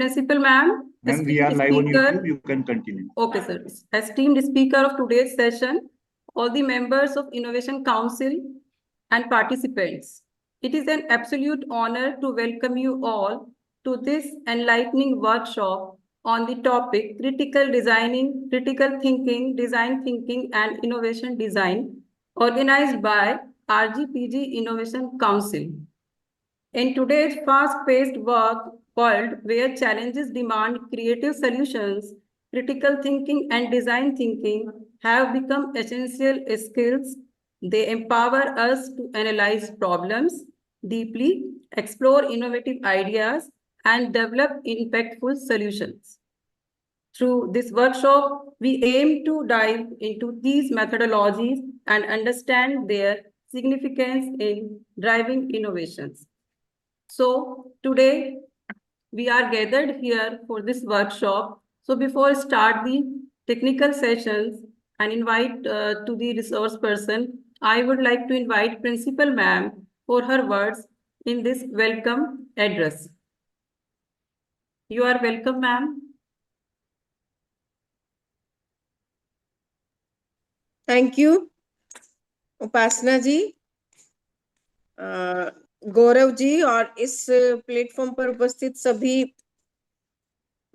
Principal ma'am, Ma'am, we are live on YouTube. You can continue. Okay, sir. Esteemed speaker of today's session, all the members of Innovation Council and participants, it is an absolute honor to welcome you all to this enlightening workshop on the topic critical designing, critical thinking, design thinking, and innovation design, organized by RGPG Innovation Council. In today's fast-paced world where challenges demand creative solutions, critical thinking and design thinking have become essential skills. They empower us to analyze problems deeply, explore innovative ideas, and develop impactful solutions. Through this workshop, we aim to dive into these methodologies and understand their significance in driving innovations. So today we are gathered here for this workshop. So before start the technical sessions and invite to the resource person, I would like to invite Principal Ma'am for her words in this welcome address. You are welcome, ma'am. Thank you, उपासना जी, गौरव जी और इस platform पर उपस्थित सभी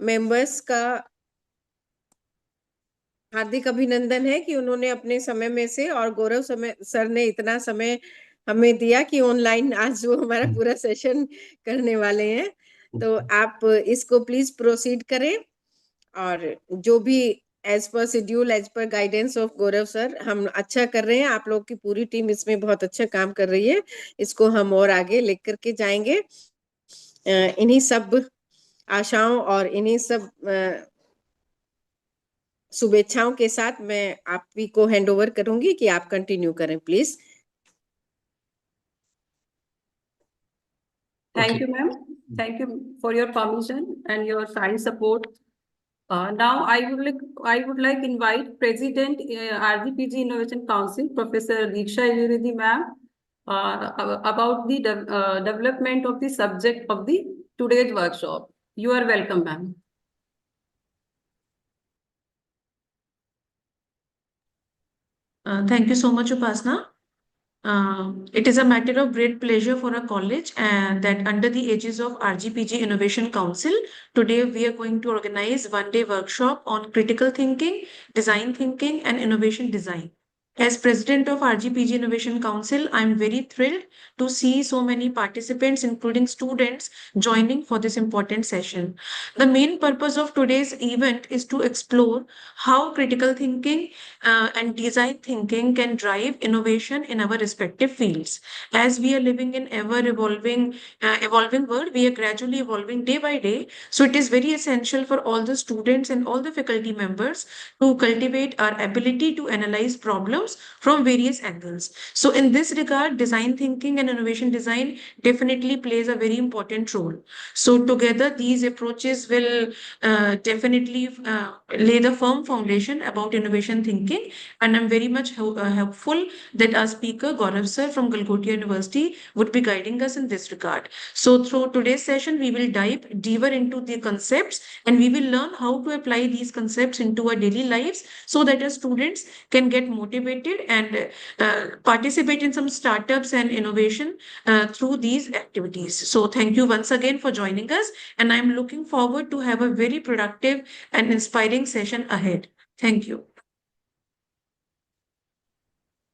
members का हार्दिक अभिनंदन है कि उन्होंने अपने समय में से और गौरव सर ने इतना समय हमें दिया कि ऑनलाइन आज वो हमारा पूरा सेशन करने वाले हैं। तो आप इसको प्लीज प्रोसीड करें और जो भी as per schedule, as per guidance of Gaurav sir हम अच्छा कर रहे हैं। आप लोग की पूरी टीम इसमें बहुत अच्छा काम कर रही है, इसको हम और आगे लेकर के जाएंगे। इन्हीं सब आशाओं और इन्हीं सब शुभेच्छाओं के साथ मैं आप ही को हैंड ओवर करूंगी कि आप कंटिन्यू करें please. Thank you, ma'am. Thank you for your permission and your kind support. Now I would like invite President RGPG Innovation Council, Professor Diksha Yuridi ma'am, about the development of the subject of the today's workshop. You are welcome, ma'am. Thank you so much, Upasna. It is a matter of great pleasure for our college and that under the aegis of RGPG Innovation Council, today we are going to organize one-day workshop on critical thinking, design thinking, and innovation design. As president of RGPG Innovation Council, I'm very thrilled to see so many participants, including students, joining for this important session. The main purpose of today's event is to explore how critical thinking and design thinking can drive innovation in our respective fields. As we are living in evolving world, we are gradually evolving day by day. So it is very essential for all the students and all the faculty members to cultivate our ability to analyze problems from various angles. So in this regard, design thinking and innovation design definitely plays a very important role. So together, these approaches will definitely lay the firm foundation about innovation thinking. And I'm very much helpful that our speaker, Gaurav sir from Galgotia University, would be guiding us in this regard. So through today's session, we will dive deeper into the concepts and we will learn how to apply these concepts into our daily lives so that our students can get motivated and participate in some startups and innovation through these activities. So thank you once again for joining us, and I'm looking forward to have a very productive and inspiring session ahead. Thank you.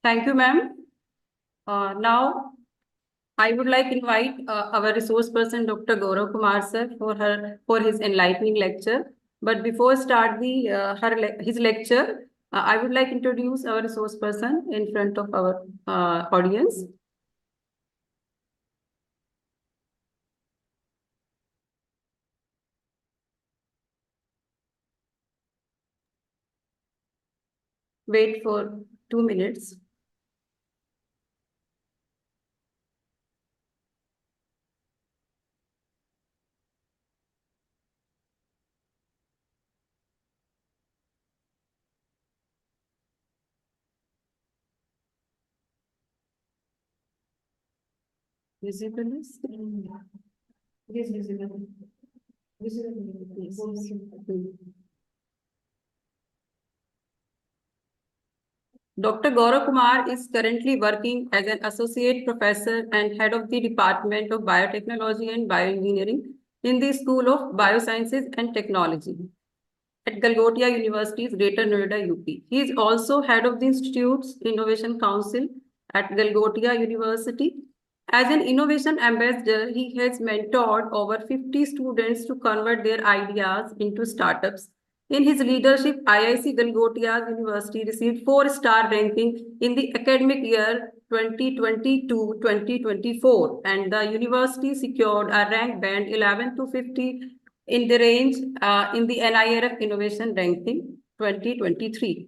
Thank you, ma'am. Now, I would like to invite our resource person, Dr. Gaurav Kumar sir, for his enlightening lecture. But before start his lecture, I would like to introduce our resource person in front of our audience. Wait for 2 minutes. Visible is? It is visible. Dr. Gaurav Kumar is currently working as an associate professor and head of the Department of Biotechnology and Bioengineering in the School of Biosciences and Technology at Galgotia University's Greater Noida, UP. He is also head of the Institute's Innovation Council at Galgotia University. As an innovation ambassador, he has mentored over 50 students to convert their ideas into startups. In his leadership, IIC Galgotia University received 4-star ranking in the academic year 2022-2024, and the university secured a rank band 11 to 50 in the range in the NIRF Innovation Ranking 2023.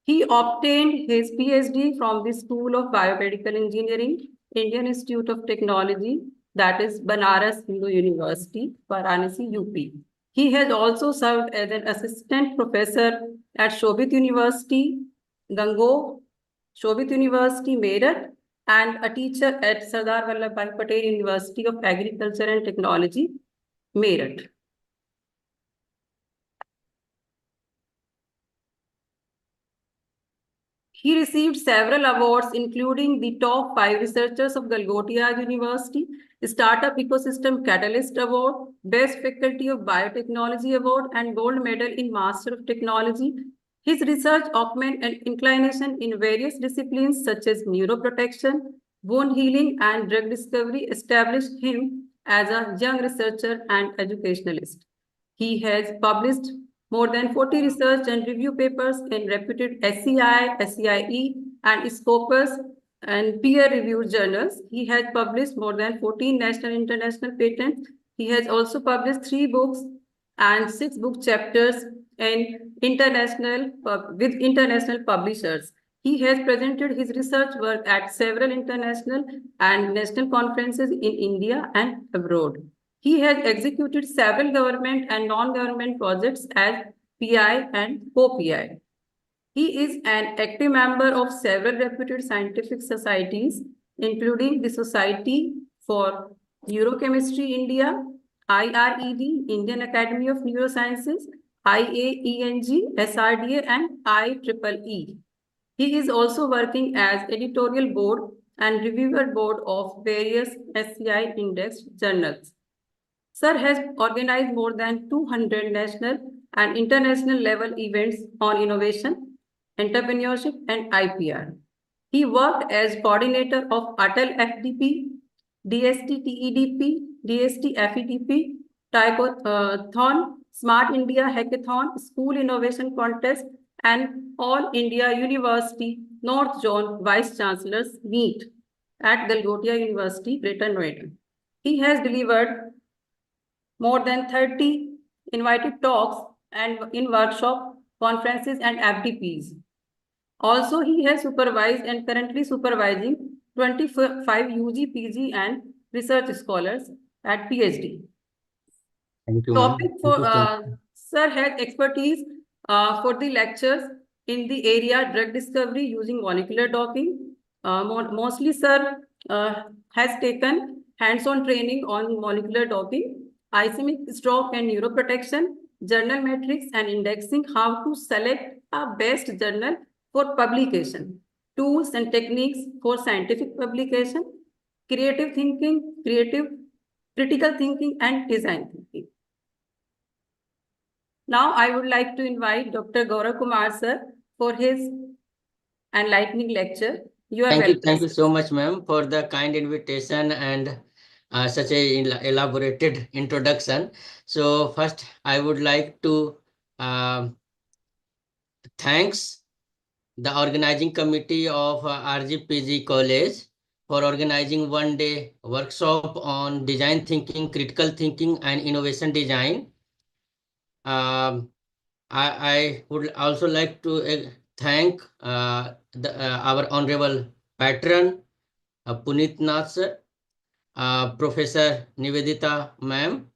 He obtained his PhD from the School of Biomedical Engineering, Indian Institute of Technology, that is Banaras Hindu University, Varanasi, UP. He has also served as an assistant professor at Shobit University, Gango, Shobit University, Meerut, and a teacher at Sardar Vallabhbhai Patel University of Agriculture and Technology, Meerut. He received several awards, including the top 5 researchers of Galgotia University, Startup Ecosystem Catalyst Award, Best Faculty of Biotechnology Award, and Gold Medal in Master of Technology. His research acumen and inclination in various disciplines such as neuroprotection, wound healing, and drug discovery established him as a young researcher and educationalist. He has published more than 40 research and review papers in reputed SCI, SCIE, and Scopus and peer-reviewed journals. He has published more than 14 national and international patents. He has also published 3 books and 6 book chapters in with international publishers. He has presented his research work at several international and national conferences in India and abroad. He has executed several government and non-government projects as PI and co-PI. He is an active member of several reputed scientific societies, including the Society for Neurochemistry India, IRED, Indian Academy of Neurosciences, IAENG, SRDA, and IEEE. He is also working as editorial board and reviewer board of various SCI indexed journals. Sir has organized more than 200 national and international level events on innovation, entrepreneurship, and IPR. He worked as coordinator of Atal FDP, DST TEDP, DST FEDP, Tycothon, Smart India Hackathon, School Innovation Contest, and All India University North Zone Vice Chancellors Meet at Galgotia University, Greater Noida. He has delivered more than 30 invited talks and in workshop, conferences, and FDPs. Also, he has supervised and currently supervising 25 UG, PG, and research scholars at PhD. Thank you, Topic for ma'am. Sir has expertise for the lectures in the area drug discovery using molecular docking. Mostly, sir has taken hands-on training on molecular docking, ischemic stroke and neuroprotection, journal metrics and indexing, how to select a best journal for publication, tools and techniques for scientific publication, creative thinking, critical thinking, and design thinking. Now, I would like to invite Dr. Gaurav Kumar, sir, for his enlightening lecture. You are welcome. Thank you so much, ma'am, for the kind invitation and such a elaborated introduction. So first, I would like to thanks the organizing committee of RGPG College for organizing one-day workshop on design thinking, critical thinking, and innovation design. I would also like to thank our honorable patron, Puneet Nath sir, Professor Nivedita ma'am,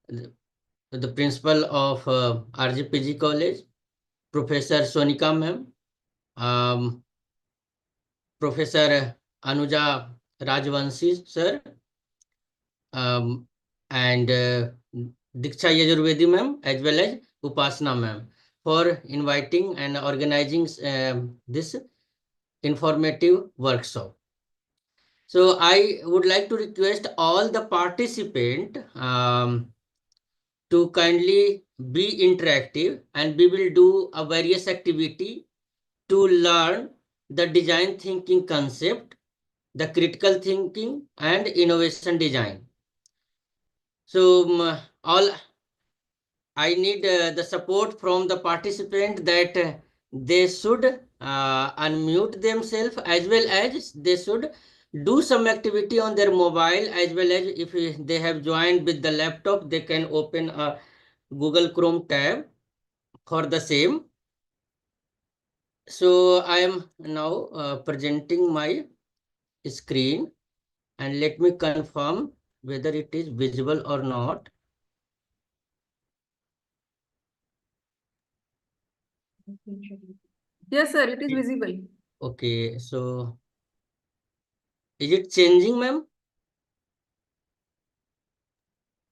the principal of RGPG College, Professor Sonika ma'am, Professor Anuja Rajvanshi sir, and Diksha Yajurvedi ma'am as well as Upasana ma'am for inviting and organizing this informative workshop. So I would like to request all the participants to kindly be interactive, and we will do a various activity to learn the design thinking concept, the critical thinking and innovation design. So all I need the support from the participant that they should unmute themselves, as well as they should do some activity on their mobile, as well as if they have joined with the laptop, they can open a Google Chrome tab for the same. So I am now presenting my screen, and let me confirm whether it is visible or not. Yes, sir, it is visible. Okay, so is it changing, ma'am?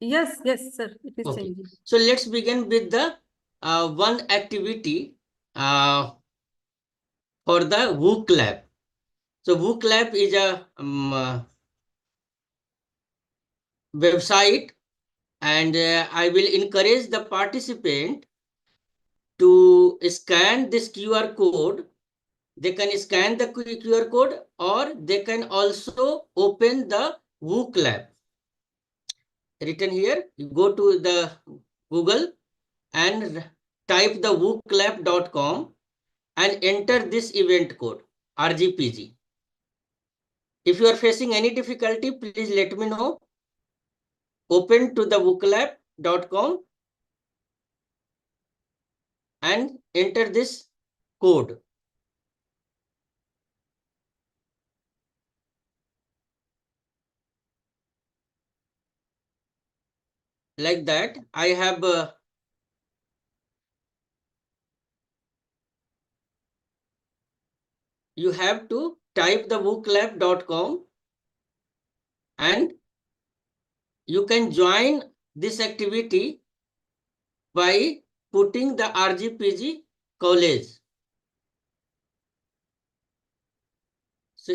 Yes, sir, it is Okay, changing. so let's begin with the one activity for the WOOC lab. So WOOC lab is a website, and I will encourage the participant to scan this QR code. They can scan the QR code, or they can also open the WOOC lab. Written here, you go to the Google and type the wooclab.com and enter this event code RGPG. If you are facing any difficulty, please let me know. Open to the wooclab.com and enter this code. Like that, I have you have to type the wooclab.com, and you can join this activity by putting the RGPG college. So,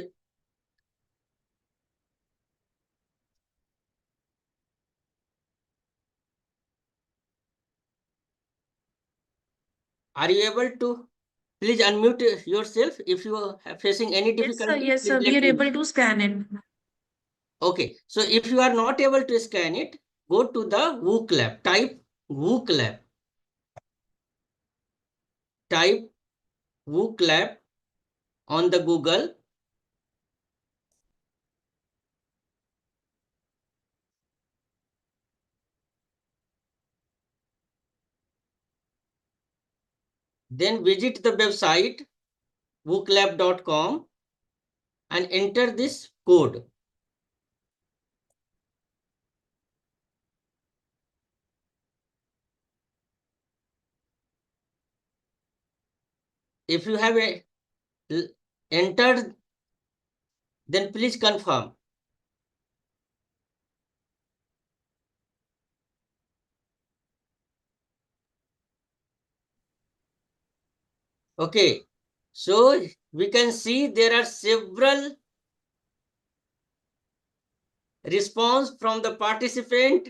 are you able to please unmute yourself if you are facing any difficulty? Yes, sir, Please we let are me know. able to scan it. Okay, so if you are not able to scan it, go to the WOOC lab. Type WOOC lab. Type WOOC lab on the Google. Then visit the website wooclab.com and enter this code. If you have entered, then please confirm. Okay, so we can see there are several response from the participant,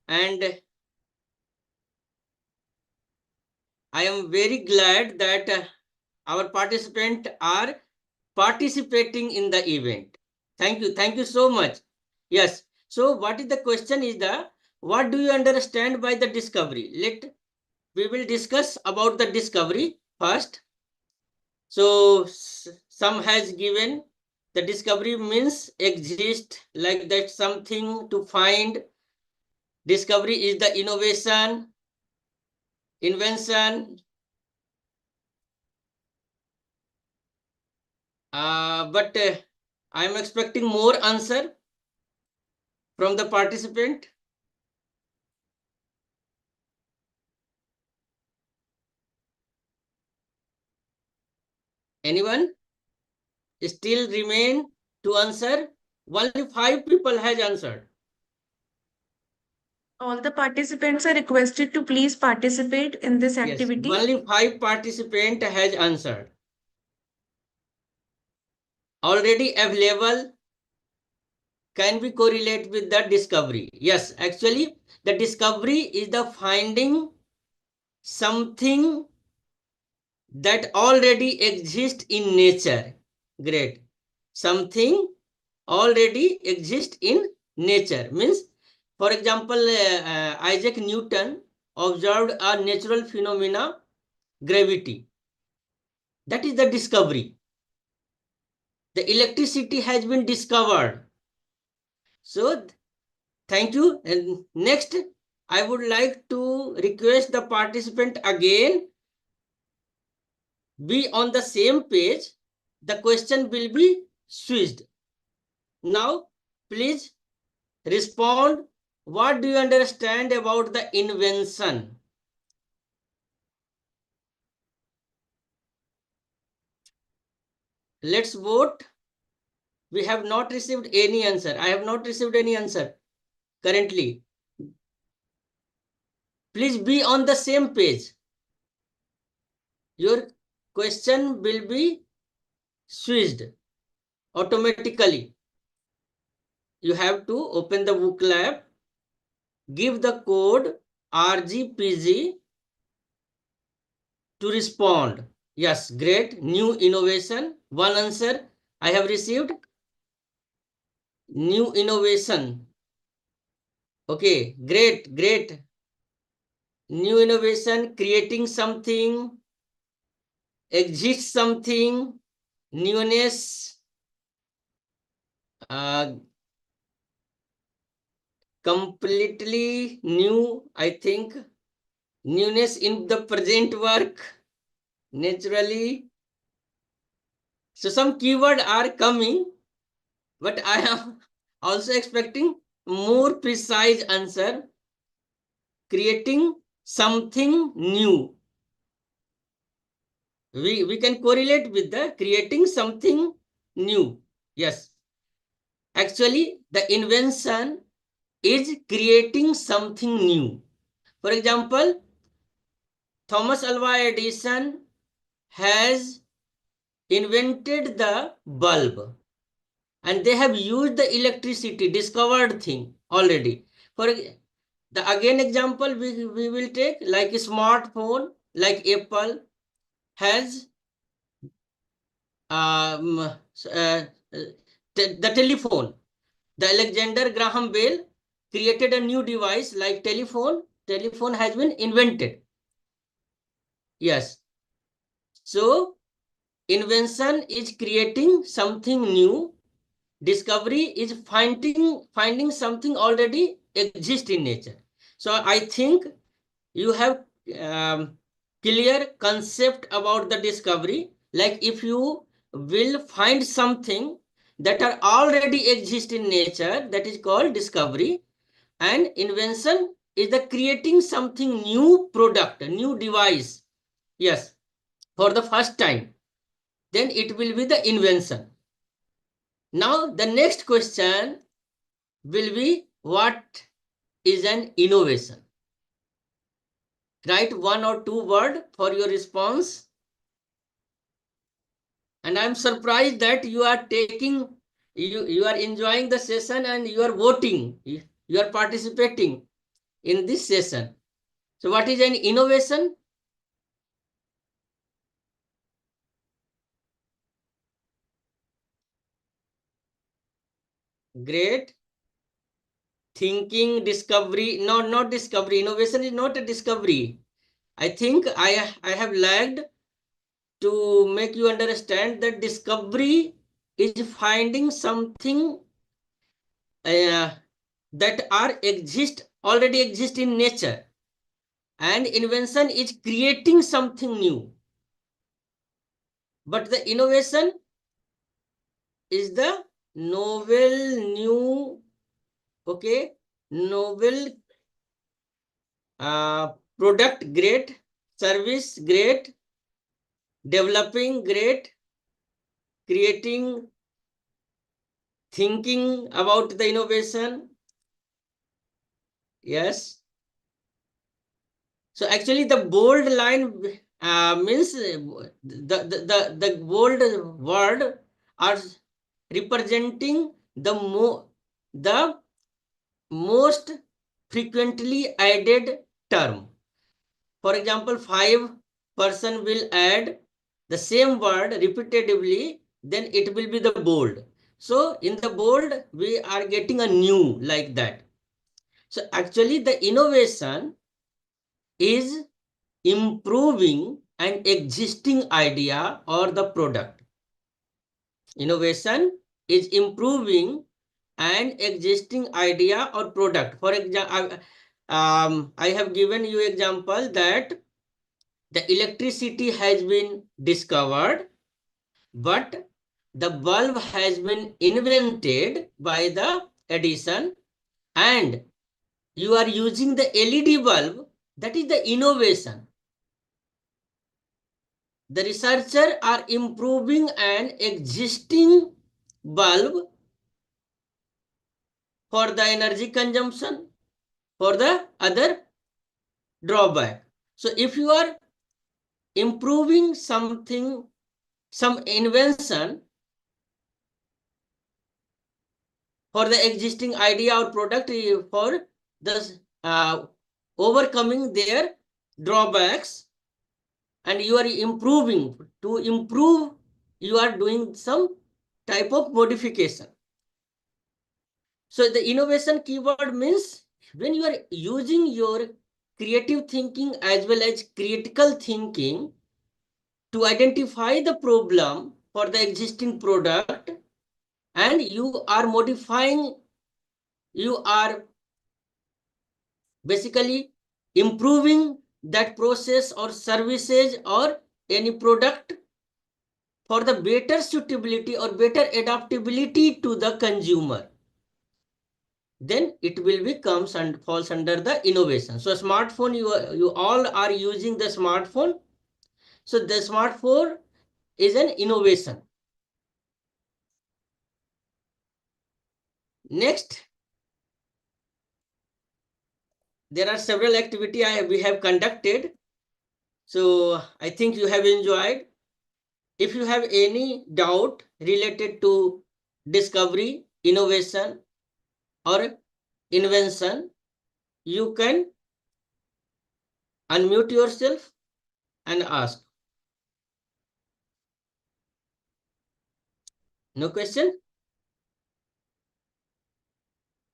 and I am very glad that our participants are participating in the event. Thank you so much. Yes, so what is the question is what do you understand by the discovery? We will discuss about the discovery first. So some has given the discovery means exist, like that, something to find. Discovery is the innovation, invention. But I am expecting more answer from the participant. Anyone still remain to answer? Only 5 people has answered. All the participants are requested to please participate in this Yes, activity. only 5 participants has answered. Already available can be correlate with the discovery. Yes, actually the discovery is the finding something that already exists in nature. Great. Something already exists in nature. Means, for example, Isaac Newton observed a natural phenomena, gravity. That is the discovery. The electricity has been discovered. So, thank you. And next, I would like to request the participant again be on the same page. The question will be switched. Now, please respond. What do you understand about the invention? Let's vote. We have not received any answer. I have not received any answer currently. Please be on the same page. Your question will be switched automatically. You have to open the book lab, give the code RGPG to respond. Yes, great. New innovation. One answer I have received. New innovation. Okay, great, great. New innovation, creating something, exist something, newness, completely new, I think, newness in the present work, naturally. So some keywords are coming, but I am also expecting more precise answer, creating something new. We can correlate with the creating something new. Yes. Actually, the invention is creating something new. For example, Thomas Alva Edison has invented the bulb and they have used the electricity, discovered thing already. For the again example we will take like a smartphone, like Apple has the telephone. The Alexander Graham Bell created a new device like telephone. Telephone has been invented. Yes. So invention is creating something new. Discovery is finding something already exist in nature. So I think you have clear concept about the discovery. Like if you will find something that are already exist in nature, that is called discovery. And invention is the creating something new product, a new device. Yes, for the first time. Then it will be the invention. Now the next question will be what is an innovation? Write 1 or 2 words for your response. And I'm surprised that you are taking, you are enjoying the session and you are voting, you are participating in this session. So what is an innovation? Great. Thinking, discovery, no, not discovery. Innovation is not a discovery. I think I have lagged to make you understand that discovery is finding something that already exist in nature, and invention is creating something new. But the innovation is the novel new, okay, novel product, great, service, great, developing, great, creating, thinking about the innovation, Yes. So actually the bold line means the bold word are representing the most frequently added term. For example, 5 person will add the same word repeatedly, then it will be the bold. So in the bold, we are getting a new like that. So actually the innovation is improving an existing idea or the product. Innovation is improving an existing idea or product. For example, I have given you example that the electricity has been discovered, but the bulb has been invented by the Edison, and you are using the LED bulb. That is the innovation. The researchers are improving an existing bulb for the energy consumption, for the other drawback. So if you are improving something, some invention for the existing idea or product, for the overcoming their drawbacks, and you are improving, to improve, you are doing some type of modification. So the innovation keyword means when you are using your creative thinking as well as critical thinking to identify the problem for the existing product, and you are modifying, you are basically improving that process or services or any product for the better suitability or better adaptability to the consumer, then it will becomes and falls under the innovation. So smartphone, you all are using the smartphone. So the smartphone is an innovation. Next, there are several activities we have conducted. So I think you have enjoyed. If you have any doubt related to discovery, innovation, or invention, you can unmute yourself and ask. No question?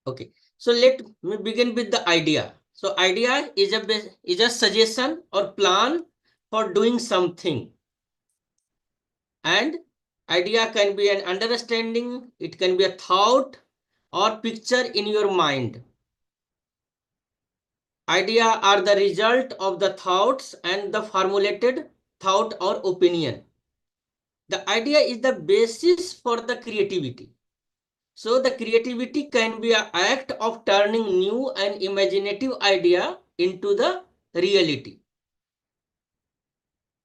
Okay. So let me begin with the idea. So idea is a suggestion or plan for doing something. And idea can be an understanding, it can be a thought or picture in your mind. Idea are the result of the thoughts and the formulated thought or opinion. The idea is the basis for the creativity. So the creativity can be an act of turning new and imaginative idea into the reality.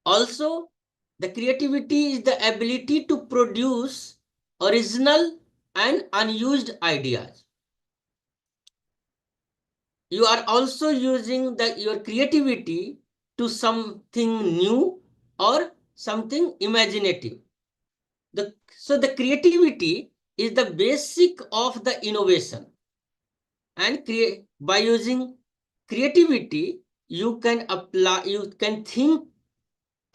Also, the creativity is the ability to produce original and unused ideas. You are also using your creativity to something new or something imaginative. So the creativity is the basic of the innovation. And by using creativity, you can apply, you can think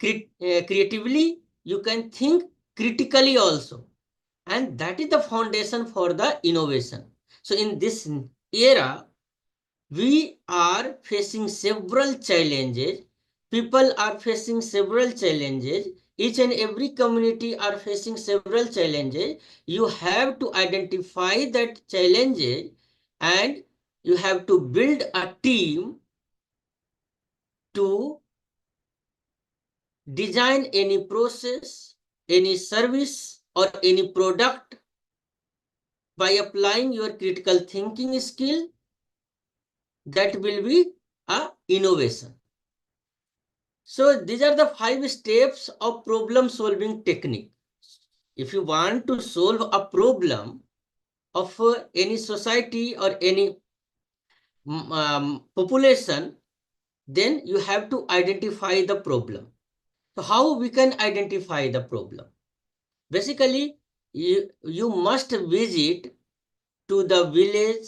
creatively, you can think critically also. And that is the foundation for the innovation. So in this era, we are facing several challenges. People are facing several challenges. Each and every community are facing several challenges. You have to identify that challenges and you have to build a team to design any process, any service, or any product by applying your critical thinking skill. That will be a innovation. So these are the 5 steps of problem solving technique. If you want to solve a problem of any society or any population, then you have to identify the problem. So how we can identify the problem? Basically, you must visit to the village.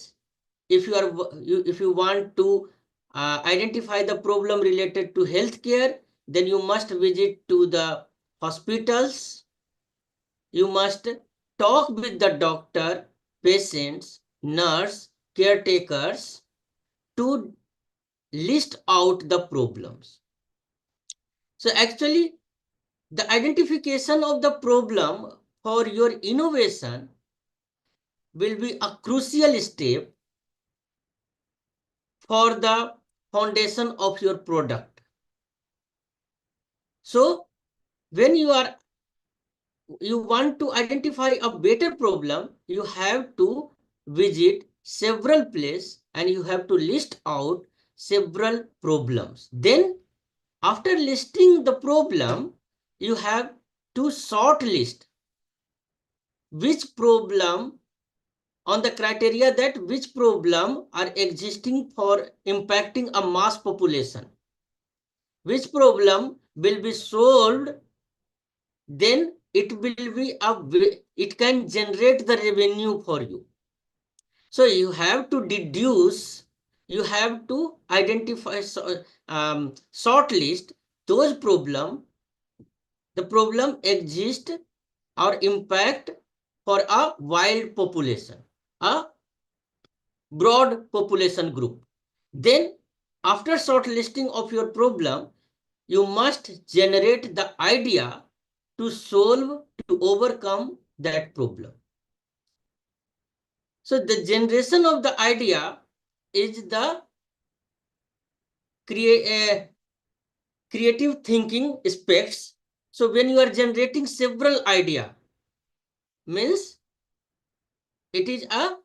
If you want to identify the problem related to healthcare, then you must visit to the hospitals. You must talk with the doctor, patients, nurse, caretakers to list out the problems. So actually, the identification of the problem for your innovation will be a crucial step for the foundation of your product. So when you want to identify a better problem, you have to visit several places and you have to list out several problems. Then after listing the problem, you have to shortlist which problem on the criteria that which problem are existing for impacting a mass population. Which problem will be solved, then it can generate the revenue for you. So you have to deduce, you have to identify, shortlist those problem, the problem exist or impact for a wide population, a broad population group. Then after shortlisting of your problem, you must generate the idea to solve, to overcome that problem. So the generation of the idea is the creative thinking aspects. So when you are generating several idea, means it is a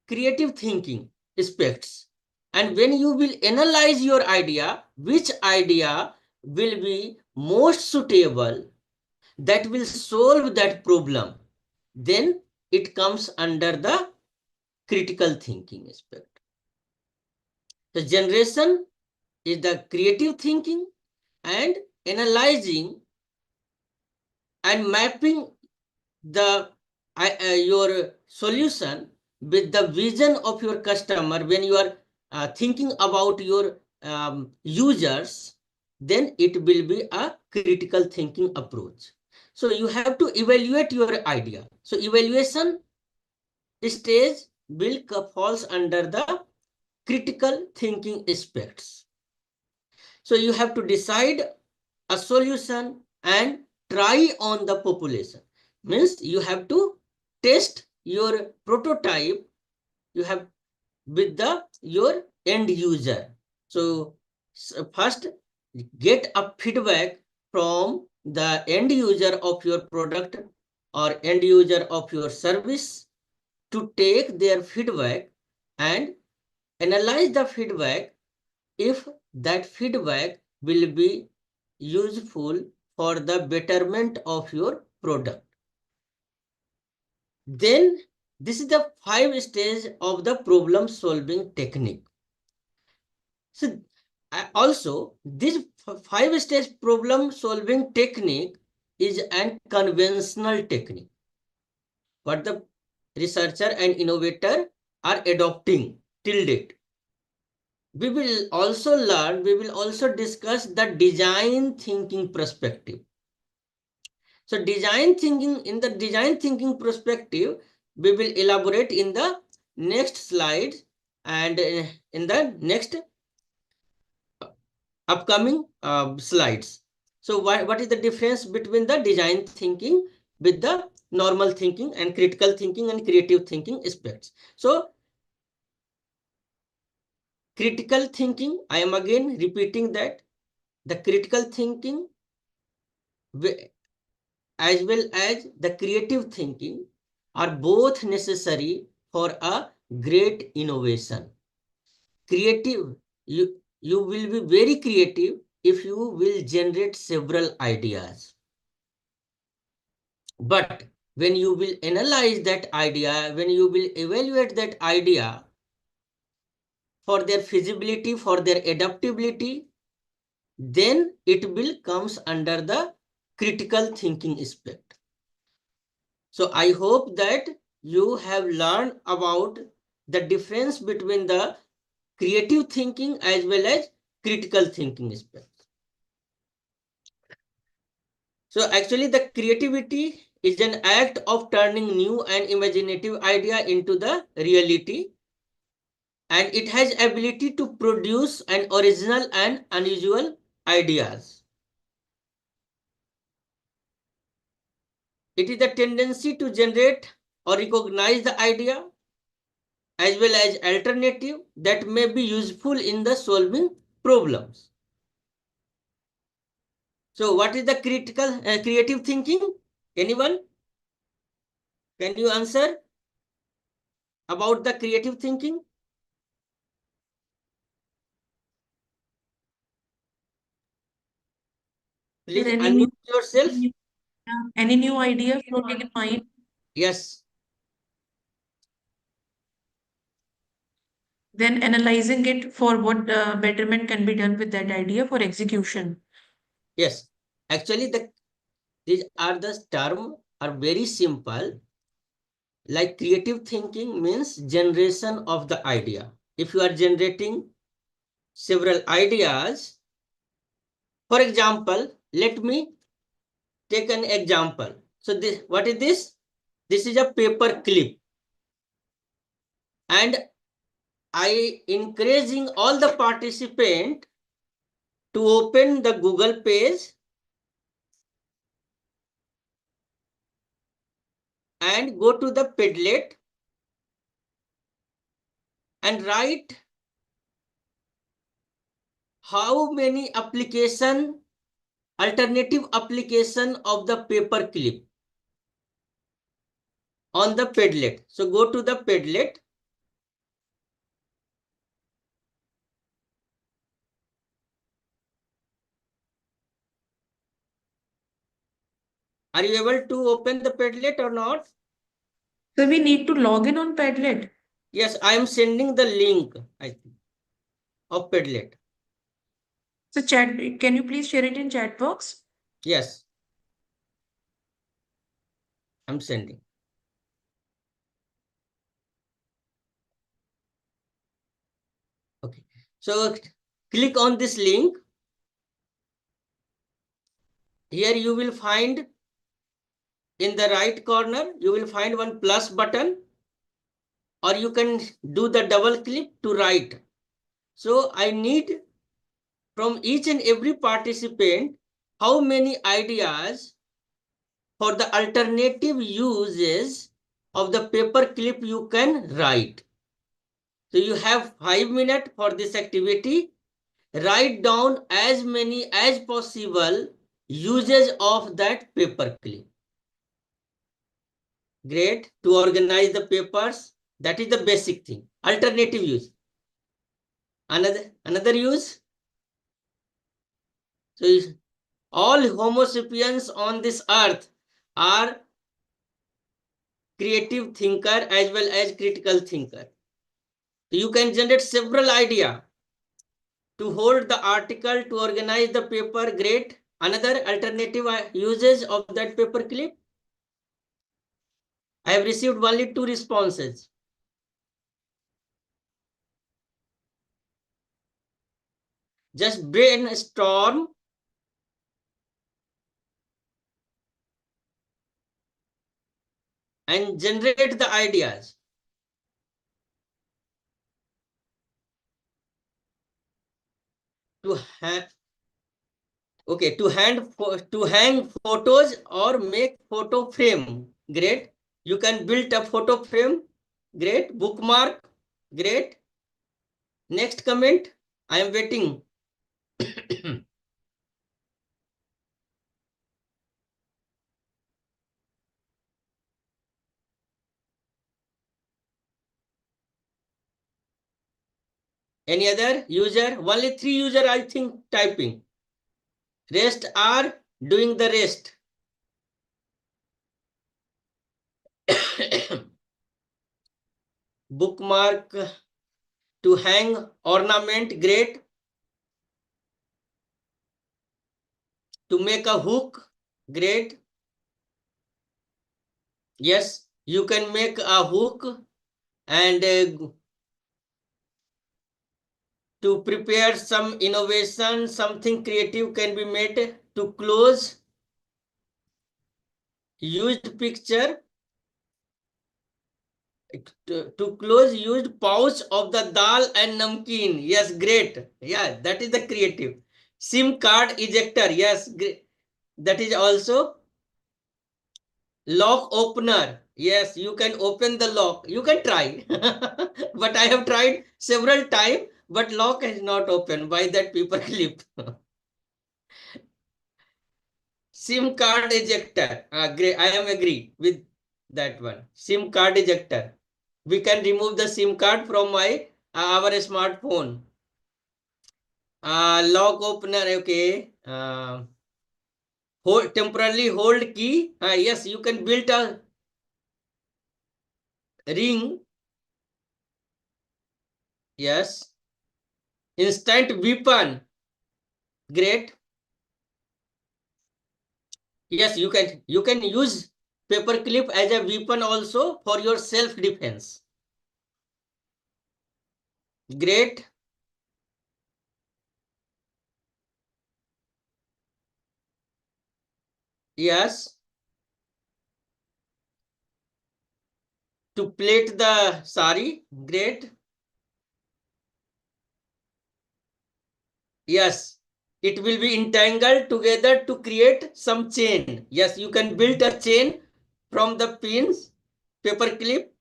creative thinking aspects. And when you will analyze your idea, which idea will be most suitable, that will solve that problem, then it comes under the critical thinking aspect. The generation is the creative thinking, and analyzing and mapping the your solution with the vision of your customer. When you are thinking about your users, then it will be a critical thinking approach. So you have to evaluate your idea. So evaluation stage will falls under the critical thinking aspects. So you have to decide a solution and try on the population. Means you have to test your prototype, you have with your end user. So first get a feedback from the end user of your product or end user of your service, to take their feedback and analyze the feedback if that feedback will be useful for the betterment of your product. Then this is the 5 stage of the problem solving technique. So also this 5 stage problem solving technique is an conventional technique, what the researcher and innovator are adopting till date. We will also discuss the design thinking perspective. So in the design thinking perspective, we will elaborate in the next slide and in the next upcoming slides. So what is the difference between the design thinking with the normal thinking and critical thinking and creative thinking aspects? So critical thinking, I am again repeating that the critical thinking as well as the creative thinking are both necessary for a great innovation. Creative, you will be very creative if you will generate several ideas. But when you will analyze that idea, when you will evaluate that idea, for their feasibility, for their adaptability, then it will comes under the critical thinking aspect. So I hope that you have learned about the difference between the creative thinking as well as critical thinking aspect. So actually the creativity is an act of turning new and imaginative idea into the reality, and it has ability to produce an original and unusual ideas. It is the tendency to generate or recognize the idea as well as alternative that may be useful in the solving problems. So what is the creative thinking? Anyone? Can you answer about the creative thinking? Please Any unmute new, yourself. any new idea floating in mind? Yes. Then analyzing it for what betterment can be done with that idea for execution. Yes. Actually, these are the term are very simple. Like creative thinking means generation of the idea. If you are generating several ideas, for example, let me take an example. So this, what is this? This is a paper clip. And I encouraging all the participant to open the Google page and go to the Padlet and write how many alternative application of the paper clip on the Padlet. So go to the Padlet. Are you able to open the Padlet or not? So we need to log in on Padlet. Yes, I am sending the link, I think, of Padlet. So chat, can you please share it in chat box? Yes, I'm sending. Okay, so click on this link. Here you will find in the right corner, you will find one plus button, or you can do the double click to write. So I need from each and every participant how many ideas for the alternative uses of the paper clip you can write. So you have 5 minutes for this activity. Write down as many as possible uses of that paper clip. Great. To organize the papers, that is the basic thing. Alternative use. Another use. So all Homo sapiens on this earth are creative thinker as well as critical thinker. So you can generate several ideas to hold the article, to organize the paper. Great. Another alternative uses of that paper clip. I have received only 2 responses. Just brainstorm and generate the ideas. To have okay, to hang photos or make photo frame. Great. You can build a photo frame. Great. Bookmark. Great. Next comment. I am waiting. Any other user? Only 3 user I think typing. Rest are doing the rest. Bookmark, To hang ornament, great. To make a hook, great. Yes, you can make a hook and to prepare some innovation, something creative can be made. To close used picture, to close used pouch of the dal and namkeen. Yes, great. Yeah, that is the creative. SIM card ejector. Yes, great. That is also lock opener. Yes, you can open the lock. You can try. But I have tried several times, but lock is not open by that paper clip. SIM card ejector. Great. I am agree with that one. SIM card ejector. We can remove the SIM card from our smartphone. Lock opener. Okay. Temporarily hold key. Yes, you can build a ring. Yes. Instant weapon. Great. Yes, you can use paper clip as a weapon also for your self defense. Great. Yes. To plait the sari. Great. Yes. It will be entangled together to create some chain. Yes, you can build a chain from the pins, paper clip.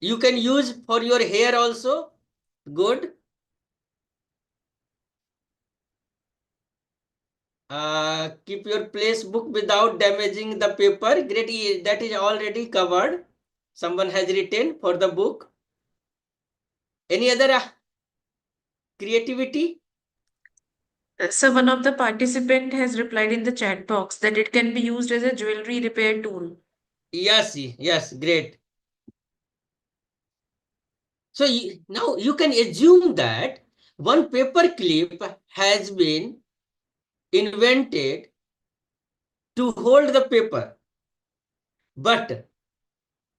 You can use for your hair also. Good. Keep your place book without damaging the paper. Great. That is already covered. Someone has written for the book. Any other creativity? So one of the participant has replied in the chat box that it can be used as a jewelry repair tool. Yes, yes, great. So now you can assume that one paper clip has been invented to hold the paper. But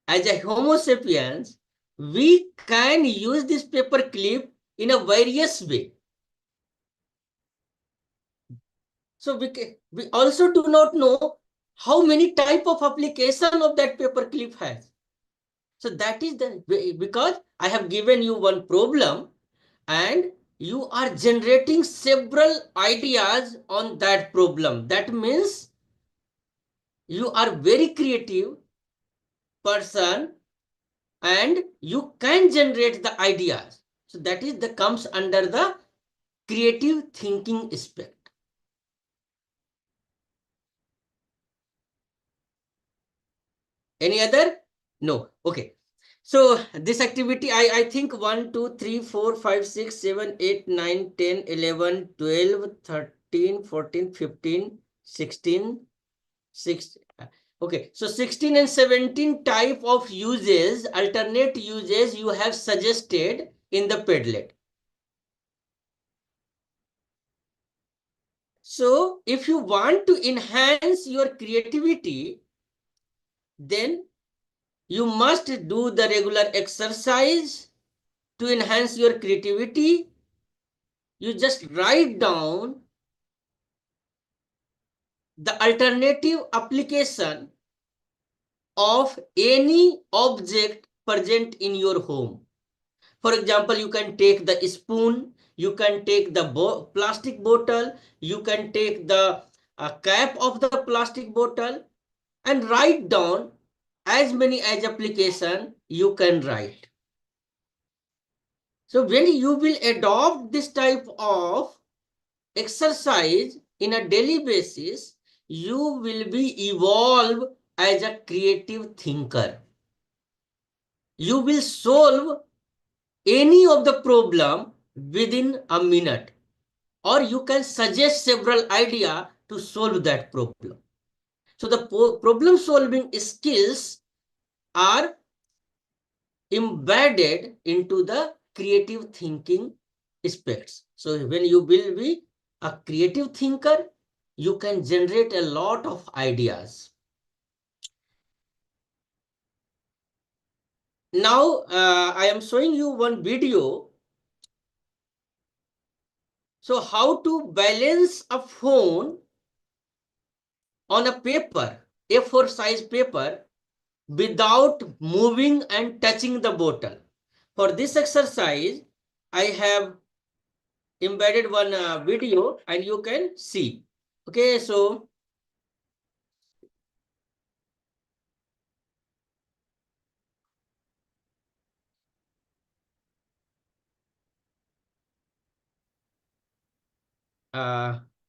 as a Homo sapiens, we can use this paper clip in a various way. So we also do not know how many type of application of that paper clip has. So that is the way, because I have given you one problem and you are generating several ideas on that problem. That means you are very creative person and you can generate the ideas. So that is the comes under the creative thinking aspect. Any other? No. Okay. So this activity, I think 1, 2, 3, 4, 5, 6, 7, 8, 9, 10, 11, 12, 13, 14, 15, 16, 16. Okay, so 16 and 17 type of uses, alternate uses you have suggested in the Padlet. So if you want to enhance your creativity, then you must do the regular exercise to enhance your creativity. You just write down the alternative application of any object present in your home. For example, you can take the spoon, you can take the plastic bottle, you can take the cap of the plastic bottle and write down as many as application you can write. So when you will adopt this type of exercise in a daily basis, you will be evolved as a creative thinker. You will solve any of the problem within a minute, or you can suggest several ideas to solve that problem. So the problem solving skills are embedded into the creative thinking aspects. So when you will be a creative thinker, you can generate a lot of ideas. Now, I am showing you one video. So how to balance a phone on a paper, A4 size paper, without moving and touching the bottle. For this exercise, I have embedded one video and you can see. Okay, so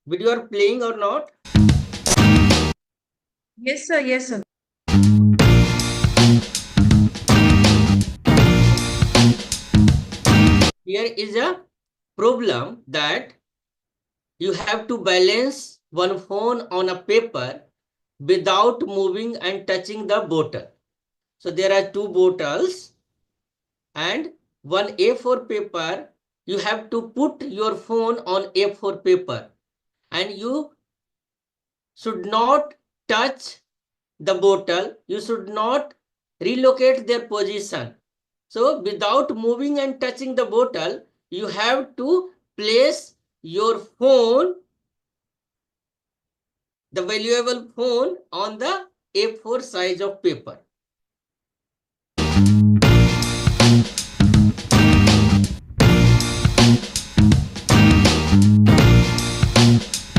video are playing or not? Yes, sir. Yes, sir. Here is a problem that you have to balance one phone on a paper without moving and touching the bottle. So there are two bottles and one A4 paper. You have to put your phone on A4 paper and you should not touch the bottle. You should not relocate their position. So without moving and touching the bottle, you have to place your phone, the valuable phone, on the A4 size of paper.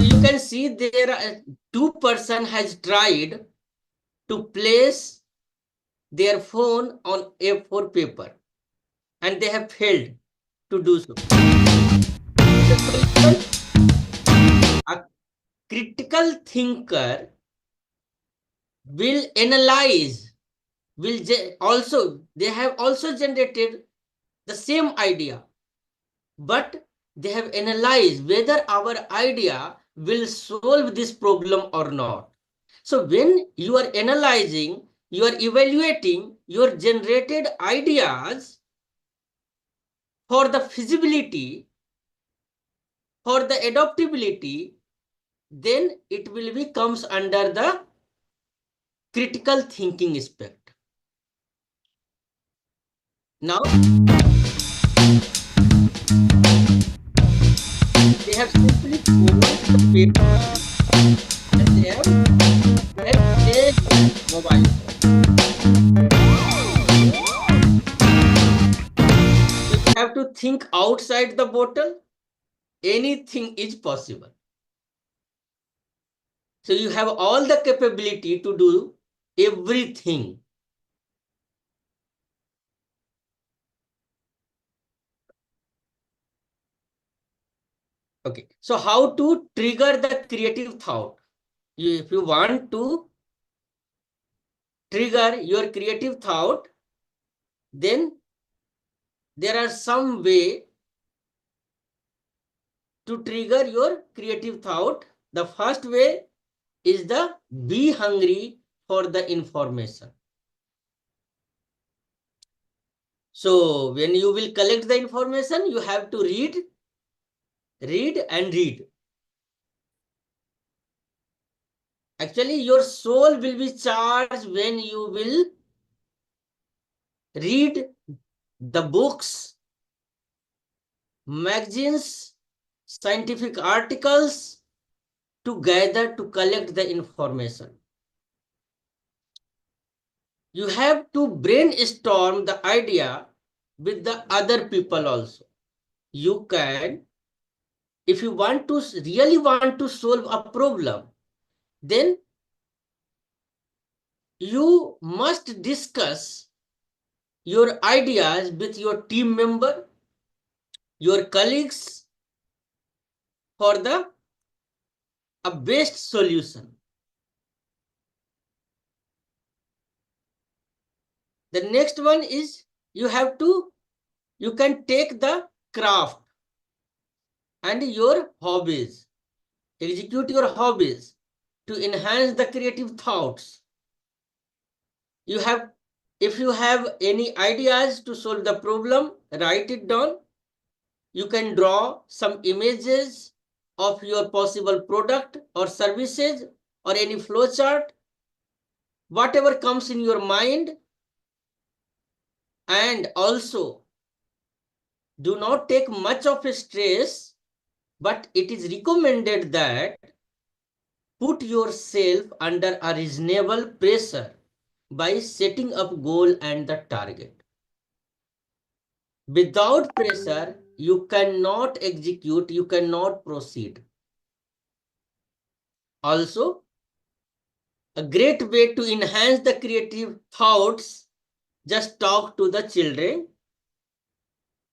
You can see there are two person has tried to place their phone on A4 paper and they have failed to do so. A critical thinker will analyze, they have also generated the same idea, but they have analyzed whether our idea will solve this problem or not. So when you are analyzing, you are evaluating your generated ideas for the feasibility, for the adaptability, then it will be comes under the critical thinking aspect. Now, they have simply closed the paper and they have placed the mobile phone. So you have to think outside the bottle. Anything is possible. So you have all the capability to do everything. Okay, so how to trigger the creative thought? If you want to trigger your creative thought, then there are some way to trigger your creative thought. The first way is the be hungry for the information. So when you will collect the information, you have to read and read. Actually, your soul will be charged when you will read the books, magazines, scientific articles to collect the information. You have to brainstorm the idea with the other people also. You can, if you really want to solve a problem, then you must discuss your ideas with your team member, your colleagues, for a best solution. The next one is you can take the craft and your hobbies, execute your hobbies to enhance the creative thoughts. You have if you have any ideas to solve the problem, write it down. You can draw some images of your possible product or services or any flow chart, whatever comes in your mind. And also, do not take much of a stress, but it is recommended that put yourself under a reasonable pressure by setting up goal and the target. Without pressure, you cannot execute, you cannot proceed. Also, a great way to enhance the creative thoughts, just talk to the children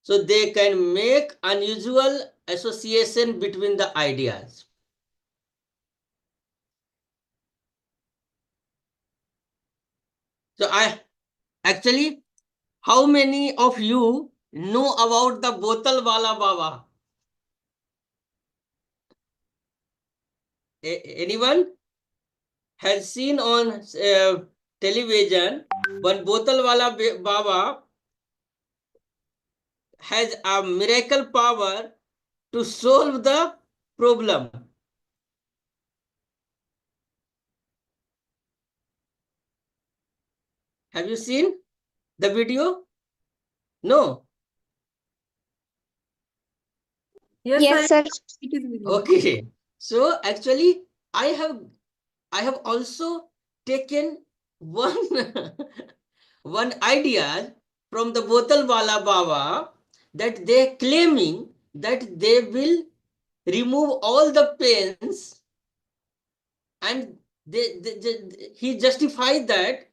so they can make unusual association between the ideas. So actually, how many of you know about the Botal Wala Baba? Anyone has seen on television one Botal Wala Baba has a miracle power to solve the problem. Have you seen the video? No. Yes, sir. it is with me. Okay. So actually, I have also taken one one idea from the Botal Wala Baba that they claiming that they will remove all the pains, and he justified that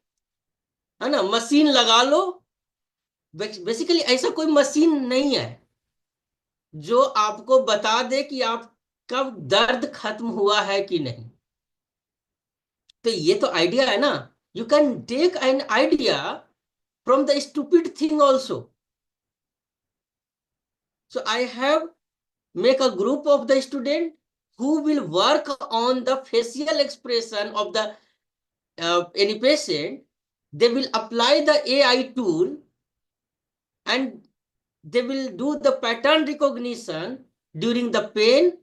है ना machine लगा लो. Basically ऐसा कोई machine नहीं है जो आपको बता दे कि आप कब दर्द खत्म हुआ है कि नहीं. तो ये तो आइडिया है ना. You can take an idea from the stupid thing also. So I have make a group of the student who will work on the facial expression of the any patient. They will apply the AI tool and they will do the pattern recognition during the pain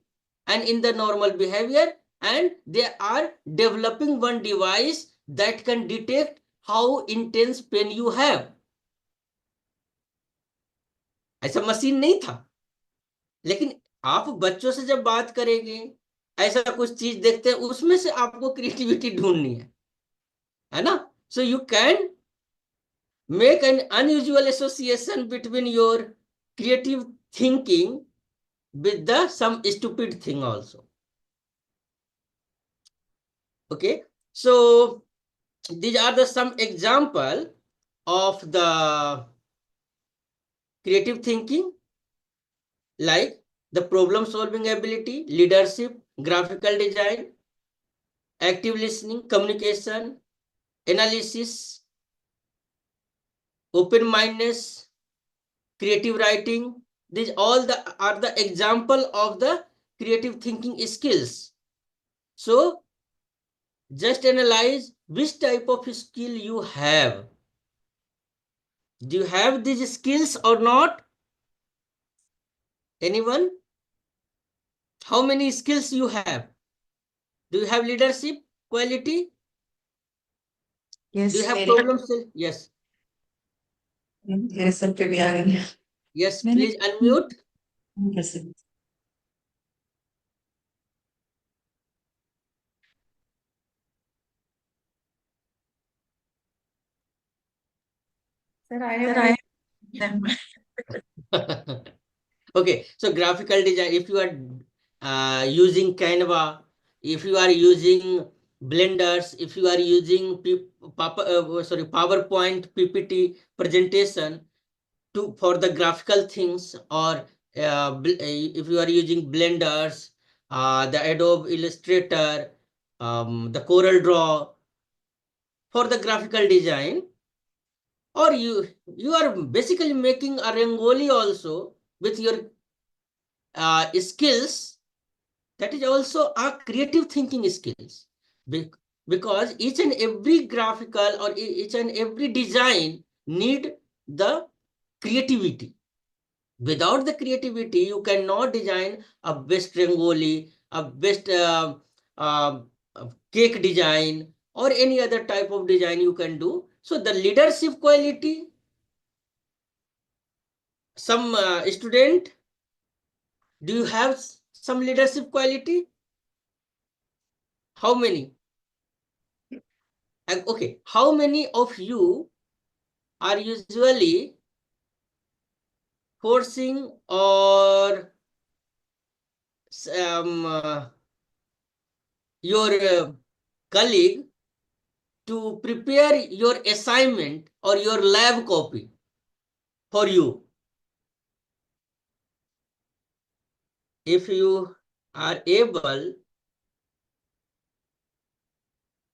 and in the normal behavior, and they are developing one device that can detect how intense pain you have. ऐसा machine नहीं था, लेकिन आप बच्चों से जब बात करेंगे, ऐसा कुछ चीज देखते हैं, उसमें से आपको क्रिएटिविटी ढूंढनी है ना. So you can make an unusual association between your creative thinking with the some stupid thing also. Okay, so these are the some example of the creative thinking, like the problem solving ability, leadership, graphical design, active listening, communication, analysis, open-mindedness, creative writing. These all are the example of the creative thinking skills. So just analyze which type of skill you have. Do you have these skills or not? Anyone? How many skills you have? Do you have leadership quality? Yes, Do you have very. problem? Yes. Yes, sir. Yes, please unmute. Yes, sir. Sir, Sir, Okay, so graphical design, if you are using Canva, if you are using Blenders, if you are using PowerPoint PPT presentation for the graphical things, or if you are using Blenders, the Adobe Illustrator, the Corel Draw for the graphical design, or you are basically making a Rangoli also with your skills, that is also a creative thinking skills. because each and every graphical or each and every design need the creativity. Without the creativity, you cannot design a best rangoli, a best uh, cake design, or any other type of design you can do. So the leadership quality, some student, do you have some leadership quality? How many? And okay, how many of you are usually forcing or your colleague to prepare your assignment or your lab copy for you? If you are able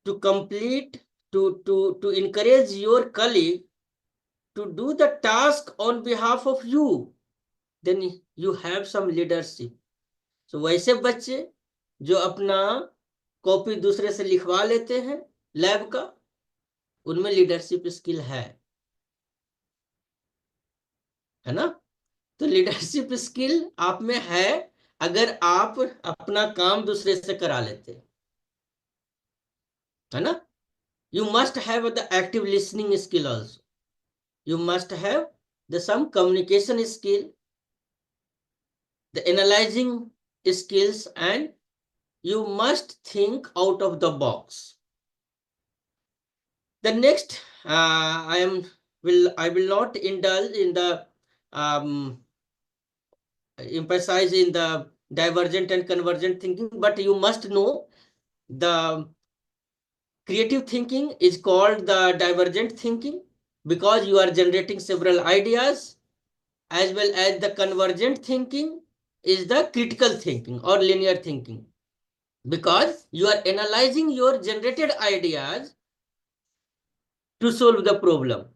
to complete, to encourage your colleague to do the task on behalf of you, then you have some leadership. So वैसे बच्चे जो अपना copy दूसरे से लिखवा लेते हैं lab का, उनमें लीडरशिप स्किल है ना? तो लीडरशिप स्किल आप में है अगर आप अपना काम दूसरे से करा लेते हैं, है ना? You must have the active listening skill also. You must have the some communication skill, the analyzing skills, and you must think out of the box. The next, I will not indulge in the emphasize in the divergent and convergent thinking, but you must know the creative thinking is called the divergent thinking because you are generating several ideas, as well as the convergent thinking is the critical thinking or linear thinking because you are analyzing your generated ideas to solve the problem.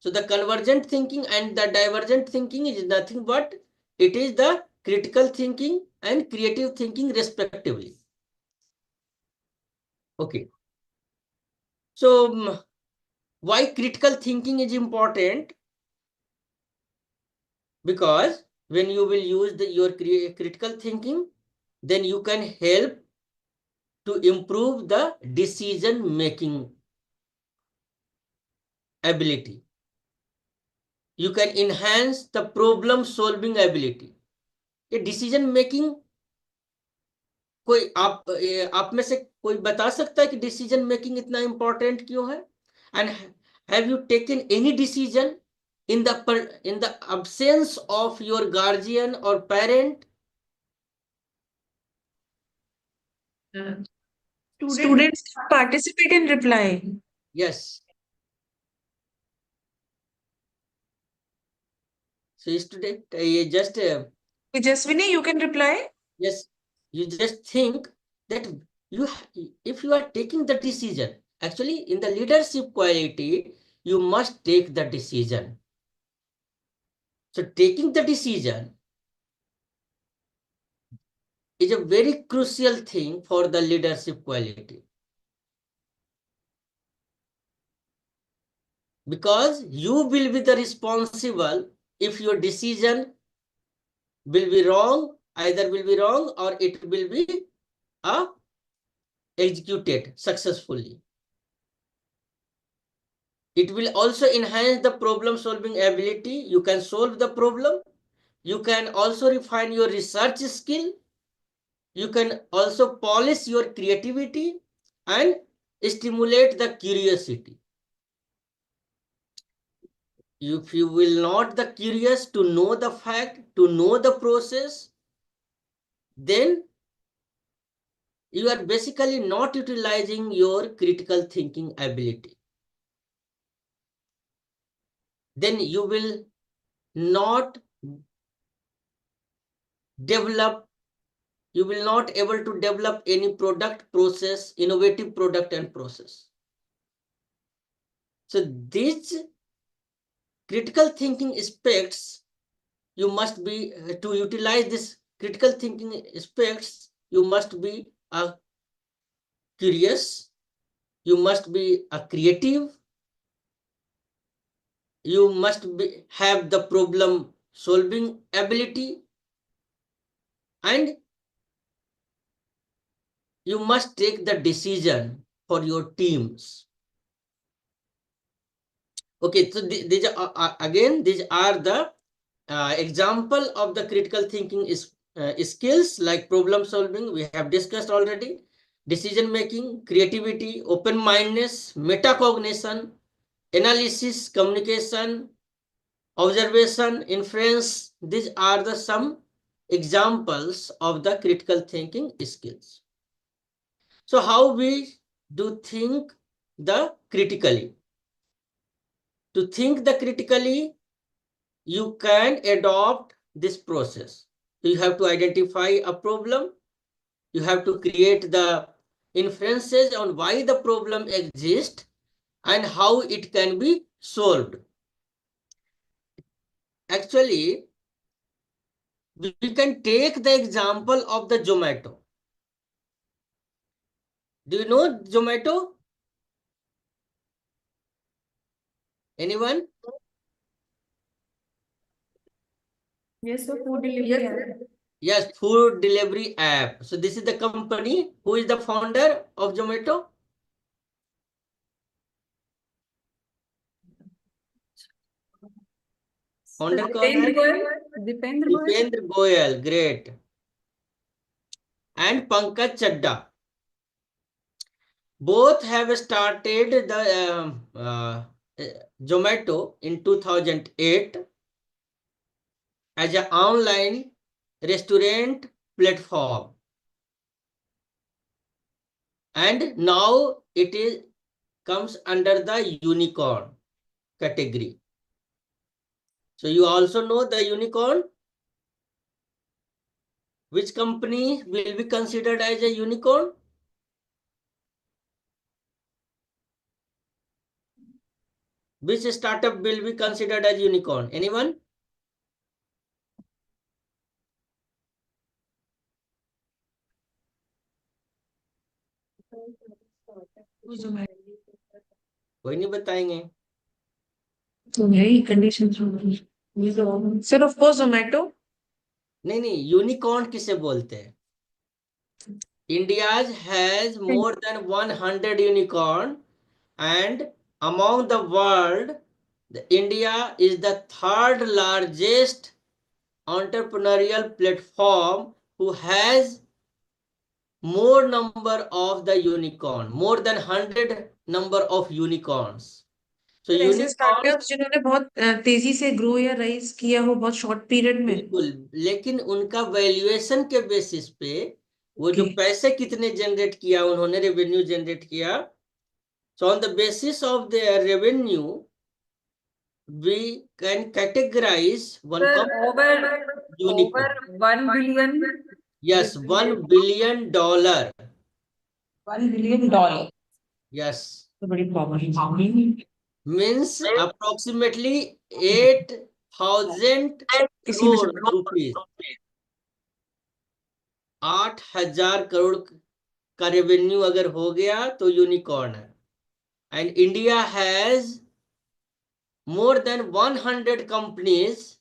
So the convergent thinking and the divergent thinking is nothing but it is the critical thinking and creative thinking respectively. Okay. So why critical thinking is important? Because when you will use your critical thinking, then you can help to improve the decision making ability. You can enhance the problem solving ability. ये decision making कोई आप में से कोई बता सकता है कि डिसीजन मेकिंग इतना इंपॉर्टेंट क्यों है? And have you taken any decision in the absence of your guardian or parent? Students participate in reply. Yes. So student, Tejaswini, you can reply. yes, you just think that if you are taking the decision, actually in the leadership quality, you must take the decision. So taking the decision is a very crucial thing for the leadership quality. Because you will be the responsible if your decision will be wrong, either will be wrong or it will be executed successfully. It will also enhance the problem solving ability. You can solve the problem. You can also refine your research skill. You can also polish your creativity and stimulate the curiosity. If you will not the curious to know the fact, to know the process, then you are basically not utilizing your critical thinking ability. Then you will not develop, you will not able to develop any product, process, innovative product and process. So these critical thinking aspects, you must be, to utilize this critical thinking aspects, you must be curious, You must be a creative. You must have the problem solving ability, and you must take the decision for your teams. Okay, so these are again, these are the example of the critical thinking skills, like problem solving, we have discussed already, decision making, creativity, open-mindedness, metacognition, analysis, communication, observation, inference. These are the some examples of the critical thinking skills. So how we do think the critically? To think the critically, you can adopt this process. You have to identify a problem. You have to create the inferences on why the problem exists and how it can be solved. Actually, we can take the example of the Zomato. Do you know Zomato? Anyone? Yes, so food delivery app. Yes, food delivery app. So this is the company. Who is the founder of Zomato? Founder कौन है? Dipendra Goyal. Dipendra Goyal, great. And Pankaj Chadda. Both have started the Zomato in 2008 as an online restaurant platform. And now it comes under the unicorn category. So you also know the unicorn. Which company will be considered as a unicorn? Which startup will be considered as unicorn? Anyone? कोई नहीं बताएंगे. So यही conditions होंगी. Sir, of course, Zomato. नहीं, unicorn किसे बोलते हैं? India has more than 100 unicorn, and among the world, India is the third largest entrepreneurial platform who has more number of the unicorn, more than 100 number of unicorns. So ऐसे unicorn, startups जिन्होंने बहुत तेजी से grow या rise किया हो बहुत short period में. बिल्कुल, लेकिन उनका वैल्यूएशन के बेसिस पे वो जो Okay. पैसे कितने जनरेट किया उन्होंने, रेवेन्यू जनरेट किया, so on the basis of their revenue we can categorize one Sir, company over unicorn. 1 billion. Yes, $1 billion. $1 billion. Yes, तो बड़ी प्रॉब्लम means approximately 8,000 किसी में से crore rupees. 8,000 करोड़ का रेवेन्यू अगर हो गया तो यूनिकॉर्न है. And India has more than 100 companies,